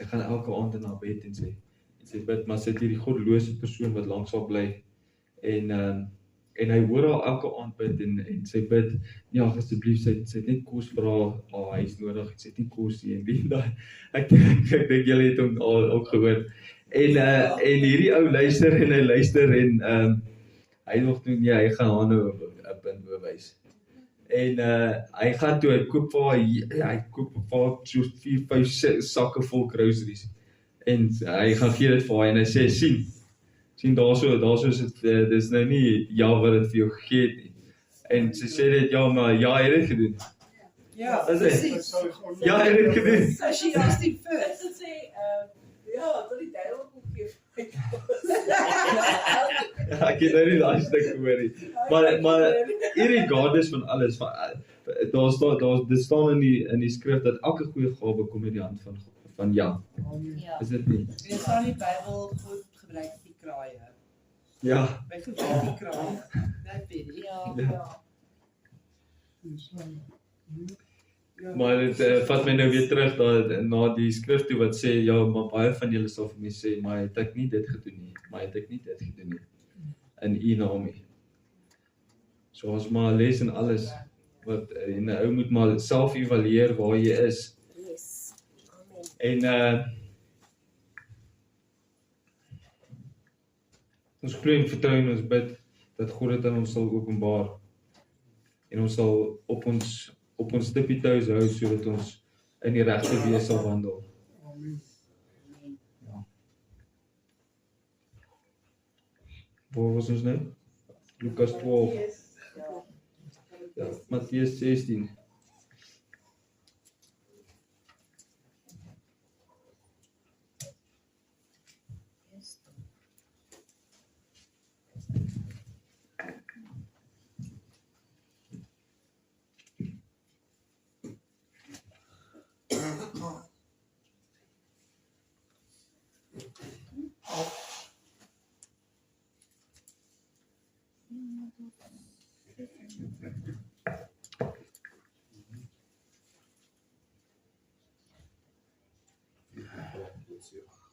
gaan elke aand in haar bed en sy bid, maar sy het hierdie goddelose persoon wat langs haar bly. En hy hoor haar elke aand bid en sy bid, ja, asseblief, sy het net kos vir haar huis nodig, sy het nie kos nie en die en daai. Ek dink julle het hom al gehoor. En hierdie ou luister en hy luister en hy nog toe, ja, hy gaan haar nou 'n punt bewys. En hy gaan toe, hy koop vir haar so 4-5 sakke vol groceries. En hy gaan gee dit vir haar en hy sê, sien daarso is dit, dis nou nie ja wat dit vir jou gegee het nie. En sy sê dit, ja, maar ja, hy het dit gedoen. Ja, Dis hy. precies. Ja, hy het dit gedoen. So she asked him first. Dit sê, ja, dat die duiwel kom gee. Ja, ek het nou nie daai stuk gehoor nie. Maar irregardless van alles, dit staan in die skrif dat elke goeie gawe kom uit die hand van ja. Ja. Is dit nie? En sal die Bybel goed gebruik die kraaie. Ja. By gebruik die kraaie. Dat weet jy. Ja. Maar dit vat my nou weer terug na die skrif toe wat sê, ja, maar baie van julle sal vir my sê, maar het ek nie dit gedoen nie. In u naam nie. So ons maar les in alles, wat en ou moet maar self evalueer waar jy is. Yes. Amen. En ons glo en vertrou en ons bid dat God dit aan ons sal openbaar. En ons sal op ons tippie toes hou sodat ons in die regte weë sal wandel. Amen. Ja. Waar was ons nou? Lukas 12. Ja, Matteus 16.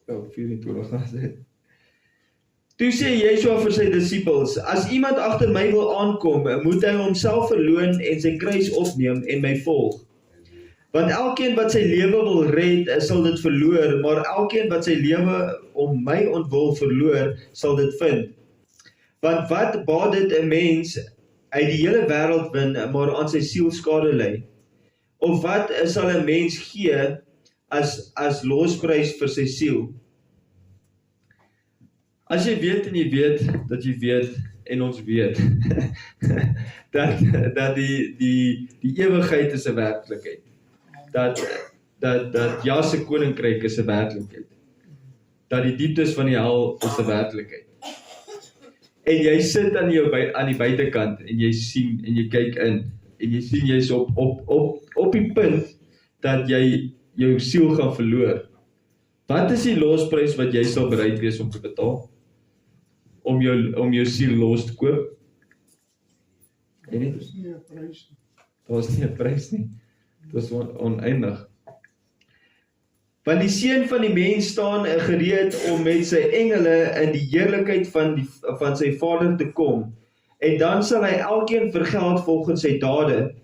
Ja, 24 gaan sê. Toe sê Yeshua vir sy disippels, as iemand agter my wil aankom, moet hy homself verloon en sy kruis opneem en my volg. Want elkeen wat sy lewe wil red, sal dit verloor, maar elkeen wat sy lewe om my ontwil verloor, sal dit vind. Want wat baat dit 'n mens uit die hele wêreld win, maar aan sy siel skade ly? Of wat sal 'n mens gee as losprys vir sy siel? As jy weet en jy weet, dat jy weet, en ons weet, dat die ewigheid is 'n werklikheid. Dat ja se koninkryk is 'n werklikheid. Dat die dieptes van die hel is 'n werklikheid. En jy sit aan die buitekant en jy sien en jy kyk in en jy sien jy's op die punt dat jy jou siel gaan verloor. Wat is die losprys wat jy sal bereid wees om te betaal? Om jou siel los te koop? En nie? Dit is nie 'n prys nie. Daar was nie 'n prys nie. Dit is oneindig. Want die seun van die mens staan gereed om met sy engele in die heerlikheid van sy Vader te kom. En dan sal hy elkeen vergeld volgens sy dade.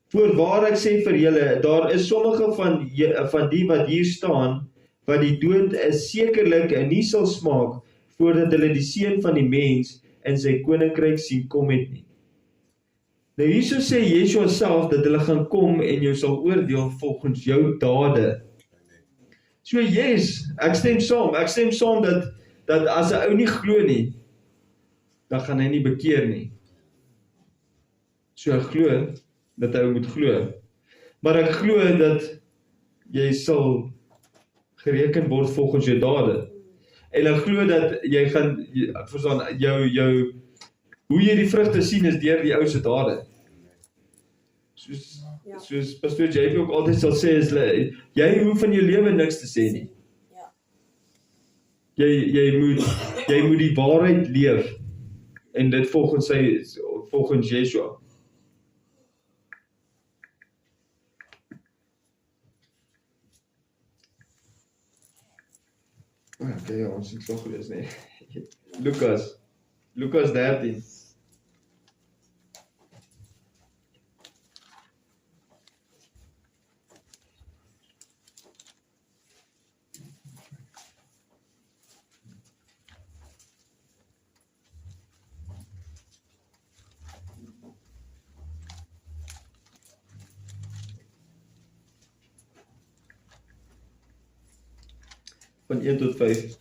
Voorwaar ek sê vir julle, daar is sommige van die wat hier staan, wat die dood sekerlik nie sal smaak, voordat hulle die seun van die mens in sy koninkryk sien kom het nie. Nou hierso sê Yeshua self dat hulle gaan kom en jou sal oordeel volgens jou dade. So yes, ek stem saam dat as 'n ou nie glo nie, dan gaan hy nie bekeer nie. So ek glo dat hy moet glo. Maar ek glo dat jy sal gereken word volgens jou dade. En ek glo dat jy gaan, verstaan, hoe jy die vrugte sien is deur die ou se dade. Soos Pastoor JP ook altyd sal sê, is, jy hoef van jou lewe niks te sê nie. Jy moet die waarheid leef, en dit volgens Yeshua. Okay, ja, ons het nog gelees, nee. Lukas 13. Van 1 tot 5.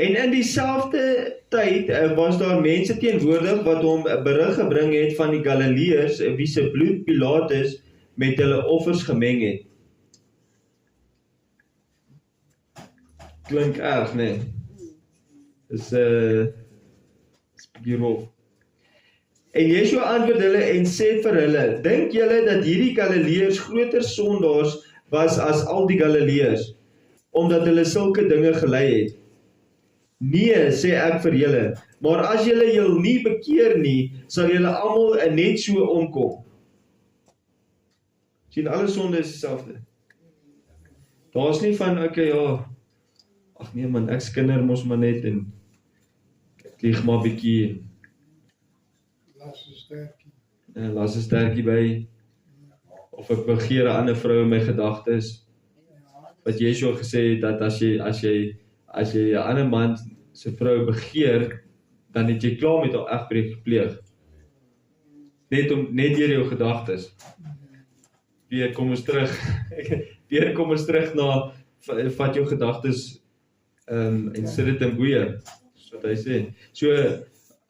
En in dieselfde tyd was daar mense teenwoordig wat hom 'n berig gebring het van die Galileërs wie se bloed Pilatus met hulle offers gemeng het. Klink erg, nee. Is bietjie rof. En Yeshua antwoord hulle en sê vir hulle: Dink julle dat hierdie Galileërs groter sondaars was as al die Galileërs, omdat hulle sulke dinge gelei het? Nee, sê ek vir julle, maar as julle jul nie bekeer nie, sal julle almal net so omkom. Sien, alle sonde is dieselfde. Daar is nie van, okay, ja, ag nee man, ek skinder mos maar net en ek lieg maar bietjie. Las 'n sterkie by, of ek begeer 'n ander vrou in my gedagtes. Wat Yeshua gesê het, dat as jy 'n ander man se vrou begeer, dan het jy klaar met haar egbreek gepleeg. Net deur jou gedagtes. Weer kom ons terug na, vat jou gedagtes en sit dit in boeie, so wat hy sê. So,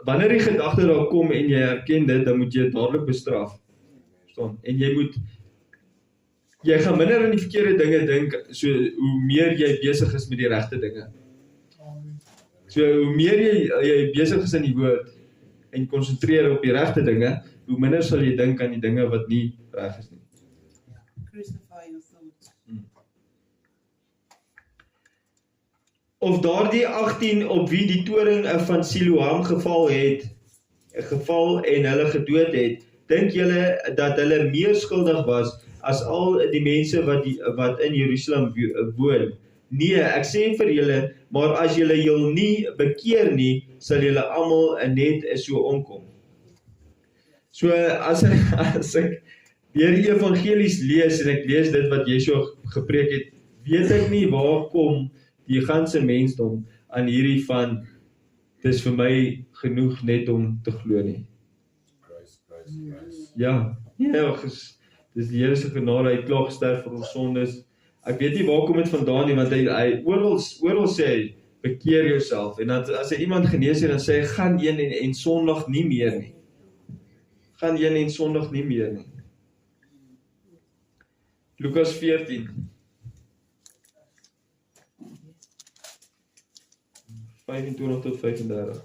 wanneer die gedagte daar kom en jy herken dit, dan moet jy dit dadelik bestraf. Verstaan? En jy gaan minder aan die verkeerde dinge dink, so hoe meer jy besig is met die regte dinge. So hoe meer jy besig is in die woord en konsentreer op die regte dinge, hoe minder sal jy dink aan die dinge wat nie reg is nie. Crucify your thoughts. Of daardie 18 op wie die toring van Siloam geval en hulle gedood het, dink julle dat hulle meer skuldig was as al die mense wat in Jerusalem woon? Nee, ek sê vir julle, maar as julle jul nie bekeer nie, sal julle almal net so omkom. So as ek deur die evangelies lees en ek lees dit wat Yeshua gepreek het, weet ek nie waar kom die ganse mensdom aan hierdie van, dis vir my genoeg net om te glo nie. Ja, dis die Here se genade, hy het klaar gesterf vir ons sondes. Ek weet nie waar kom dit vandaan nie, want hy oral sê hy, bekeer jouself. En dan, as hy iemand genees het, dan sê hy, gaan een en sondig nie meer nie. Gaan een en sondig nie meer nie. Lukas 14. 25 tot 35.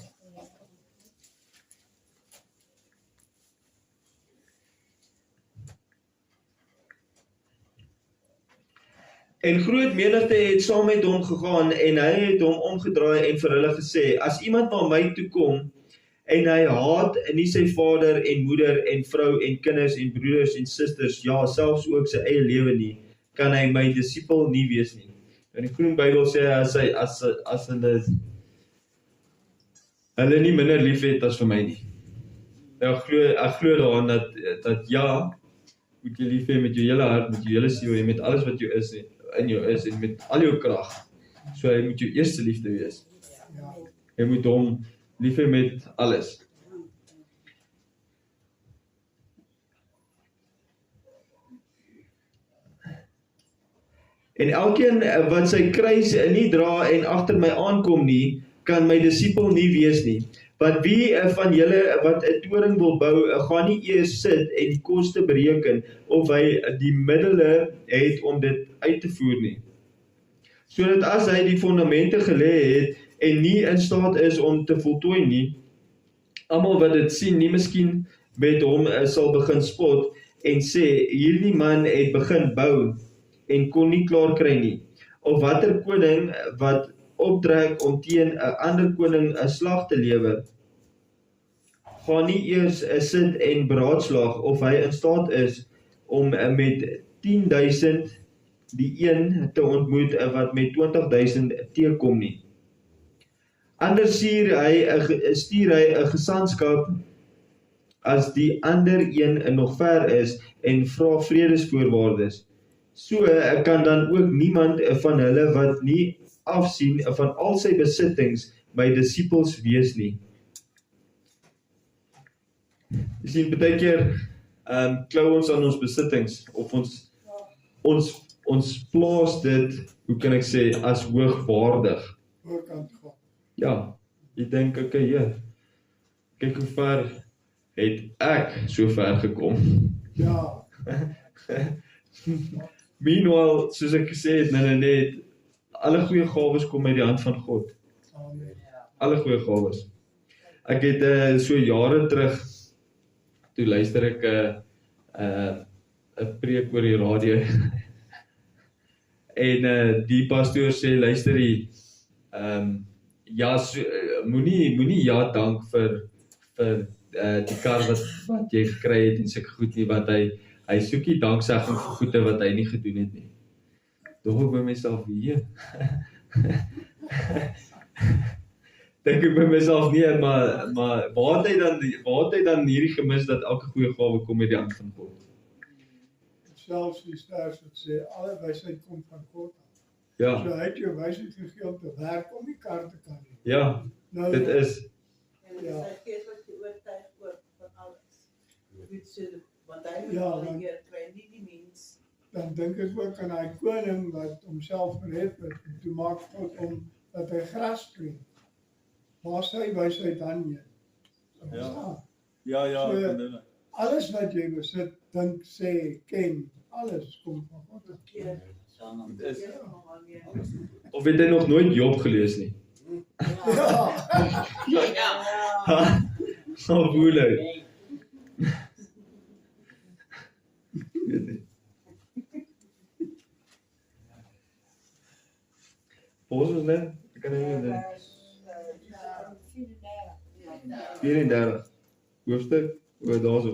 En groot menigte het saam met hom gegaan en hy het hom omgedraai en vir hulle gesê, as iemand na my toe kom en hy haat nie sy vader en moeder en vrou en kinders en broeders en susters, ja, selfs ook sy eie lewe nie, kan hy my disipel nie wees nie. In die Groen Bybel sê hy, as hulle nie minder lief het as vir my nie. Ek glo daaraan dat ja, moet jy lief hê met jou hele hart, met jou hele siel en met alles wat jou is in jou is en met al jou krag. So hy moet jou eerste liefde wees. Jy moet hom lief hê met alles. En elkeen wat sy kruis nie dra en agter my aankom nie, kan my disipel nie wees nie. Want wie van julle wat 'n toring wil bou, gaan nie eers sit en die koste bereken of hy die middele het om dit uit te voer nie. Sodat as hy die fondamente gelê het en nie in staat is om te voltooi nie, almal wat dit sien nie miskien met hom sal begin spot en sê, hierdie man het begin bou en kon nie klaar kry nie. Of watter koning wat optrek om teen 'n ander koning 'n slag te lewer, gaan nie eers sit en beraadslaag of hy in staat is om met 10.000 die een te ontmoet wat met 20.000 teekom nie. Anders stuur hy 'n gesandskap as die ander een nog ver is en vra vredesvoorwaardes. So kan dan ook niemand van hulle wat nie afsien van al sy besittings my disippels wees nie. Jy sien, baie keer klou ons aan ons besittings of ons plaas dit, hoe kan ek sê, as hoogwaardig. Voorkant gaan. Ja, jy dink, okay, ja, kyk hoe ver het ek so ver gekom. Ja, Meanwhile, soos ek gesê het, net, alle goeie gawes kom uit die hand van God. amen. Alle goeie gawes. Ek het so jare terug, toe luister ek 'n preek oor die radio. En die pastoor sê, luister jy, ja, so, moenie ja dank vir die kar wat jy gekry het en sulke goed nie, want hy soek nie danksegging vir goede wat hy nie gedoen het nie. Dog ek by myself, dink ek by myself nie, maar waar het hy dan hierdie gemis dat elke goeie gawe kom uit die hand van God? Selfs die sters wat sê, alle wysheid kom van God af. Ja, So hy het jou wysheid gegee om te werk om die kar te kan doen. ja, Nou, dit is, En Ja. sy gees wat jy oortuig oor van alles. Dit sê, want hy moet Ja, al want- hier kry, nie die mens. dan dink ek ook aan hy koning wat homself verhef het, en toe maak God om dat hy gras kry. Waar sy wysheid dan heen? Ja. Ja, So- Alles wat jy besit, dink, sê, ken, alles kom van God af. Keer, Dit is, keer van al meer. of het hy nog nooit Job gelees nie? Ja, Ha, so woelig. Weet nie. Pos ons net, ek kan nie doen. 34 hoofstuk, oor daarso.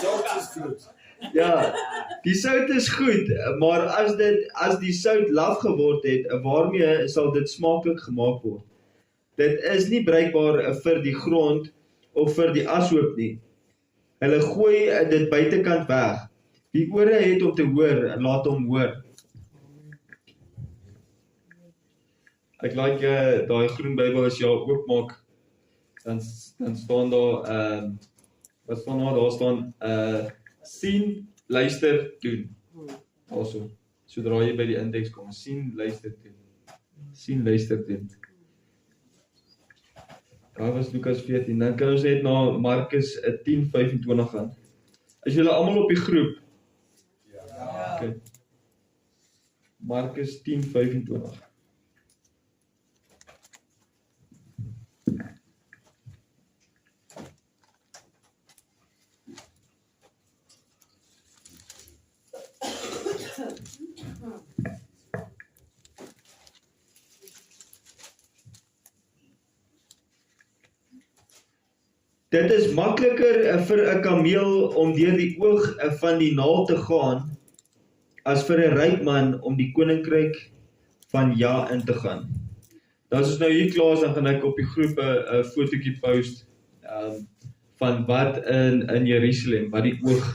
Sout is goed. Ja, die sout is goed, maar as die sout laf geword het, waarmee sal dit smaaklik gemaak word? Dit is nie bruikbaar vir die grond of vir die ashoop nie. Hulle gooi dit buitekant weg. Wie ore het om te hoor, laat hom hoor. Ek like daai groen Bybel as jy haar oopmaak, dan staan daar, wat staan daar? Daar staan, sien, luister, doen. Also, sodra jy by die indeks kom, sien, luister, doen. Sien, luister, doen. Daar was Lukas 14, dan kan ons net na Markus 10:25 gaan. Is julle almal op die groep? Ja. Okay. Markus 10:25. Dit is makliker vir 'n kameel om deur die oog van die naald te gaan as vir 'n ryk man om die koninkryk van Ja in te gaan. Dan as ons nou hier klaar is, dan gaan ek op die groep 'n fotootjie post van wat in Jerusalem, wat die oog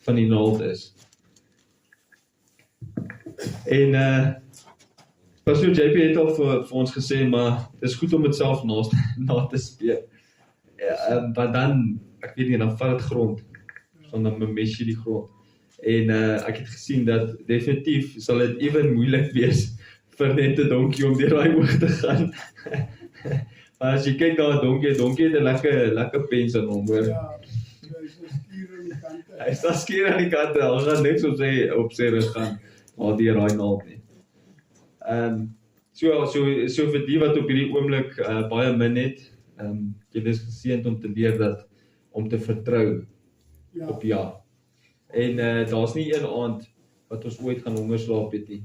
van die naald is. En Pastor JP het al vir ons gesê, maar dit is goed om dit self na te speel. Want dan, ek weet nie, dan vat het grond, dan bemes jy die grond. En ek het gesien dat definitief sal dit even moeilik wees vir net 'n donkie om deur daai oog te gaan. As jy kyk na 'n donkie het 'n lekker pens aan hom, hoor. Ja, so hy's 'n skier aan die kante. Hy staan skier aan die kant, hy gaan niks op sy rug gaan, maar die raai naald nie. So vir die wat op hierdie oomblik baie min het, jy is geseënd om te leer om te vertrou op ja. En daar's nie een aand wat ons ooit gaan honger slaap het nie.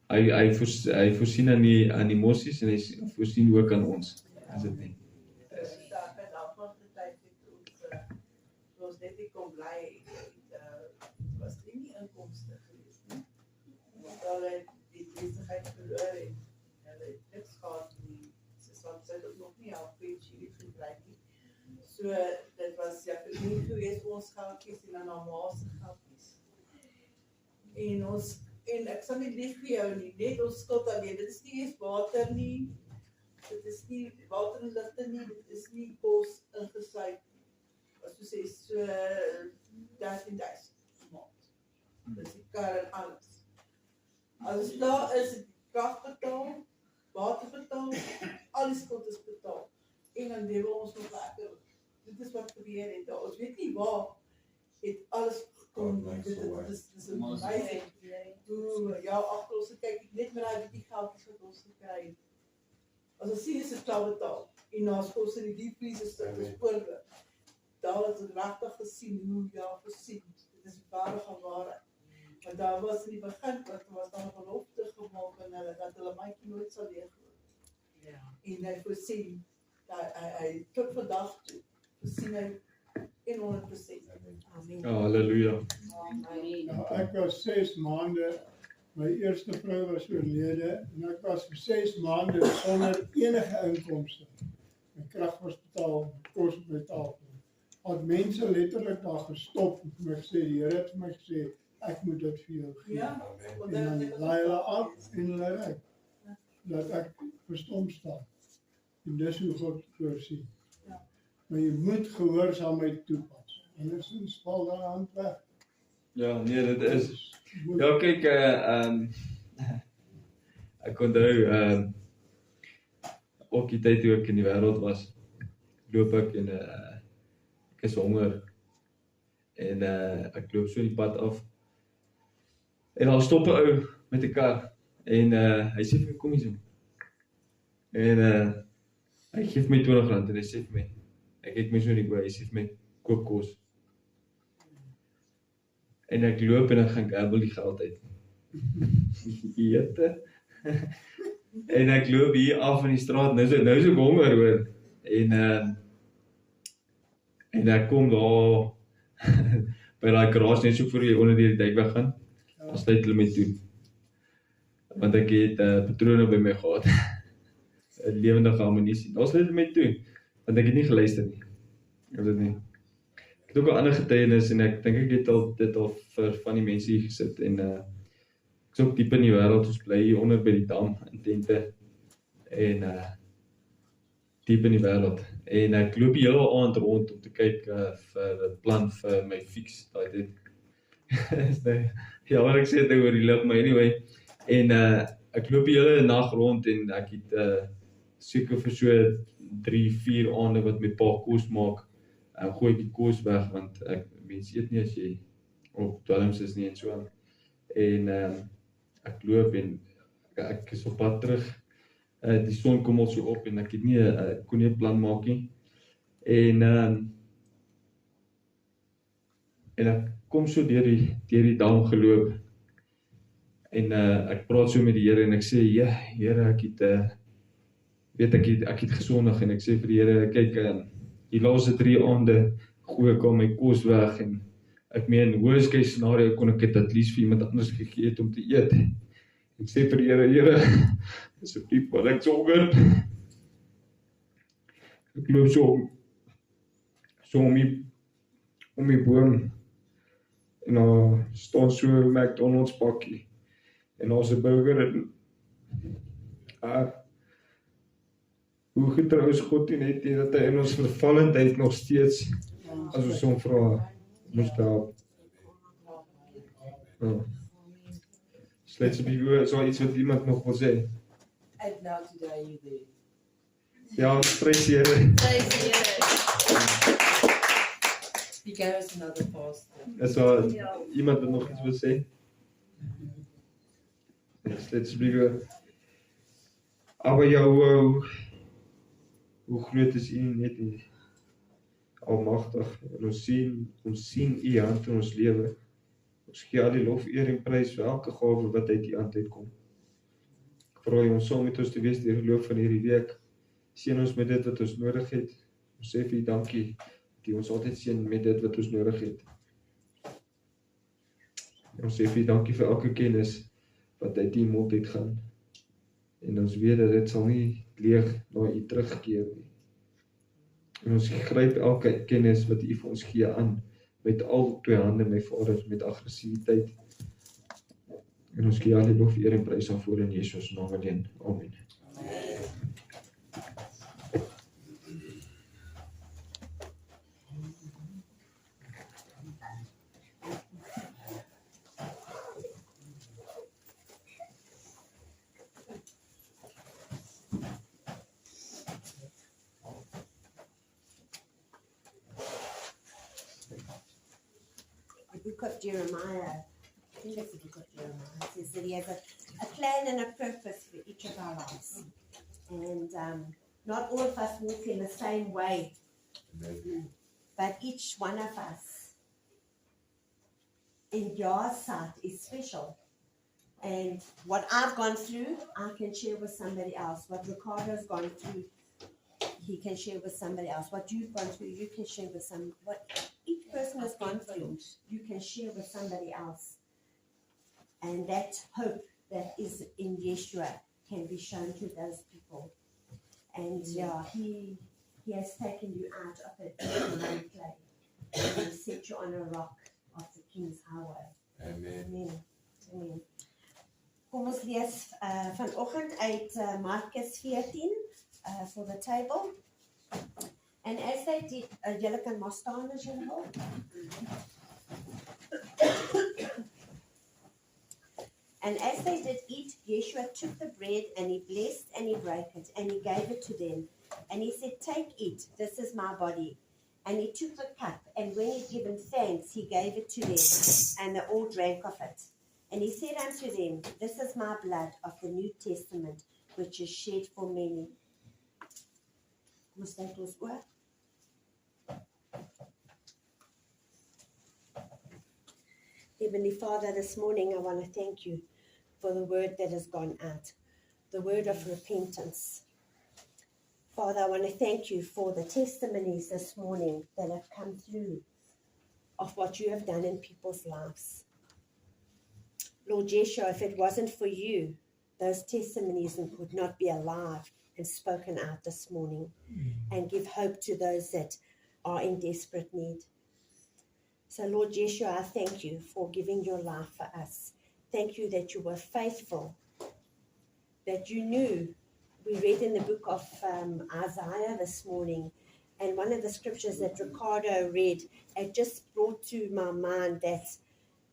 Hy voorsien aan die emoties en hy voorsien ook aan ons. Is dit nie? Ons net nie kon bly, was nie inkomste geweest nie. Hulle die besigheid verloor en hulle het niks gehad nie. Sy het nog nie haar pensioen gebruik nie. So dit was ja vir my geweest ons geldjies en dan haar ma se geldjies. En ek sal nie lieg vir jou nie, net ons skuld alleen. Dit is nie eens water nie. Dit is nie water en ligte nie, dit is nie kos ingesluit. As jy sê so 13,000 maand. Dis die kar en alles. As daar is krag betaal, water betaal, alles skuld is betaal. En dan lewe ons nog lekker. Dit is wat gebeur het. Ons weet nie waar het alles gekom. Dit is amazing. Ja, agter ons kyk ek net met daai bietjie geldjies wat ons gekry het. As ons sien is dit klaar betaal. En na skool se die diepvries spoorwe. Daar het ons regtig gesien hoe ja voorsien. Dit is ware van waarheid. Maar daar was in die begin wat was daar 'n belofte gemaak en hulle dat hulle my nooit sal leeg. Ja. En hy voorsien dat hy tot vandag toe voorsien hy 100%. Amen. Ja, halleluja. Nou, ek was 6 maande, my eerste vrou was oorlede en ek was vir 6 maande sonder enige inkomste. My krag was betaal, my kos betaal. Had mense letterlik daar gestop en vir my gesê, die Here het vir my gesê, ek moet dit vir jou gee. Ja, En dan laai hulle af en hulle ry. Dat ek verstom staan. En dis hoe God voorsien. Ja. Maar jy moet gehoorsaamheid toepas. Andersins val daai hand weg. Ja, nee, dit is. Ja, kyk, ek onthou, ook die tyd toe ek in die wêreld was, loop ek en ek is honger. En ek loop so die pad af. En dan stop 'n ou met 'n kar en hy sê vir my kom hier so. En hy gee vir my R20 en hy sê vir my, ek kyk my so in die oë, hy sê vir my koop kos. En ek loop en ek gaan gamble die geld uit. Jette. En ek loop hier af in die straat, nou is ek honger hoor. En ek kom daar by daai garage net so voor jy onder die duikweg gaan. Dan sluit hulle my toe. Want ek het patrone by my gehad. 'n lewendige ammunisie. Dan sluit hulle my toe, want ek het nie geluister nie. Ek het nie. Ek het ook 'n ander getuienis en ek dink ek het dit al vir van die mense hier gesit en ek is ook diep in die wêreld, ons bly hier onder by die dam in tente en diep in die wêreld. En ek loop die hele aand rond om te kyk vir 'n plan vir my fiets daai tyd. Ja, wat ek sê dit oor die lig, maar anyway. En ek loop die hele nag rond en ek het seker vir so 3-4 aande wat my pa kos maak. Gooi ek die kos weg want mense eet nie as jy op dwelms is nie en so. En ek loop en ek is op pad terug. Die son kom al so op en ek het nie kon nie 'n plan maak nie. En ek kom so deur die dam geloop. En ek praat so met die Here en ek sê, ja, Here, ek het gesondig en ek sê vir die Here, kyk, die laaste 3 aande gooi ek al my kos weg en ek meen, worst case scenario kon ek dit at least vir iemand anders gegee het om te eet. Ek sê vir die Here, asseblief, want ek so honger. Ek loop so om die boom en daar staan so 'n McDonald's pakkie en daar's 'n burger en hoe getrou is God nie net dat hy in ons vervallendheid nog steeds as ons hom vra moes help. Sluit asseblief oor, is daar iets wat iemand nog wil sê? And now today you're there. Ja, prys die Here. Praise die Here. He gave us another pastor. Is daar Ja. iemand wat nog iets wil sê? Let's be Aber ja, hoe groot is U net nie almagtig. En ons sien U hand in ons lewe. Ons gee al die lof, eer en prys vir elke gawe wat uit U hand uitkom. Ek vra U om saam met ons te wees deur die loop van hierdie week. Seën ons met dit wat ons nodig het. Ons sê vir U dankie dat U ons altyd seën met dit wat ons nodig het. En ons sê vir U dankie vir elke kennis wat uit U mond uitgaan. En ons weet dat dit sal nie leeg na U terugkeer nie. En ons gryp elke kennis wat U vir ons gee aan met al twee hande, my Vader, met aggressiwiteit. En ons gee al die lof, eer en prys aan voor in Jesus naam alleen. Amen. The book of Jeremiah, I think it's the book of Jeremiah, it says that he has a plan and a purpose for each of our lives. And not all of us walk in the same way, but each one of us in your sight is special. And what I've gone through, I can share with somebody else. What Ricardo's gone through, he can share with somebody else. What you've gone through, you can share with some. What each person has gone through, you can share with somebody else. And that hope that is in Yeshua can be shown to those people. And yeah, he has taken you out of a deep clay and set you on a rock of the King's highway. Amen. Amen. Amen. Kom ons lees vanoggend uit Markus 14 for the table. And as they did, julle kan maar staan as julle wil. And as they did eat, Yeshua took the bread and he blessed and he broke it and he gave it to them. And he said, "Take, eat, this is my body." And he took the cup, and when he'd given thanks, he gave it to them, and they all drank of it. And he said unto them, "This is my blood of the New Testament, which is shed for many." Moes dit ons oor? Heavenly Father, this morning I want to thank you for the word that has gone out, the word of repentance. Father, I want to thank you for the testimonies this morning that have come through of what you have done in people's lives. Lord Yeshua, if it wasn't for you, those testimonies would not be alive and spoken out this morning and give hope to those that are in desperate need. So Lord Yeshua, I thank you for giving your life for us. Thank you that you were faithful, that you knew. We read in the book of Isaiah this morning, and one of the scriptures that Ricardo read, it just brought to my mind that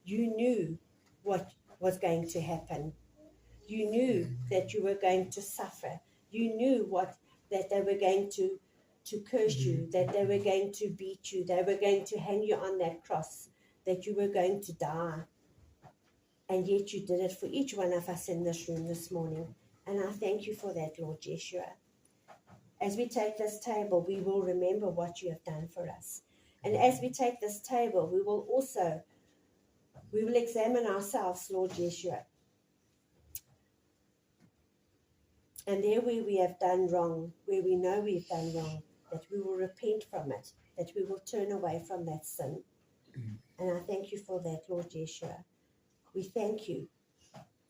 you knew what was going to happen. You knew that you were going to suffer. You knew that they were going to curse you, that they were going to beat you, they were going to hang you on that cross, that you were going to die. And yet you did it for each one of us in this room this morning. And I thank you for that, Lord Yeshua. As we take this table, we will remember what you have done for us. And as we take this table, we will examine ourselves, Lord Yeshua. And there where we have done wrong, where we know we've done wrong, that we will repent from it, that we will turn away from that sin. And I thank you for that, Lord Yeshua. We thank you.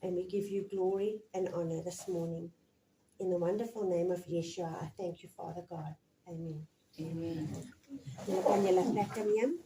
And we give you glory and honor this morning. In the wonderful name of Yeshua, I thank you, Father God. Amen. Amen. Julle kan julle plekke neem.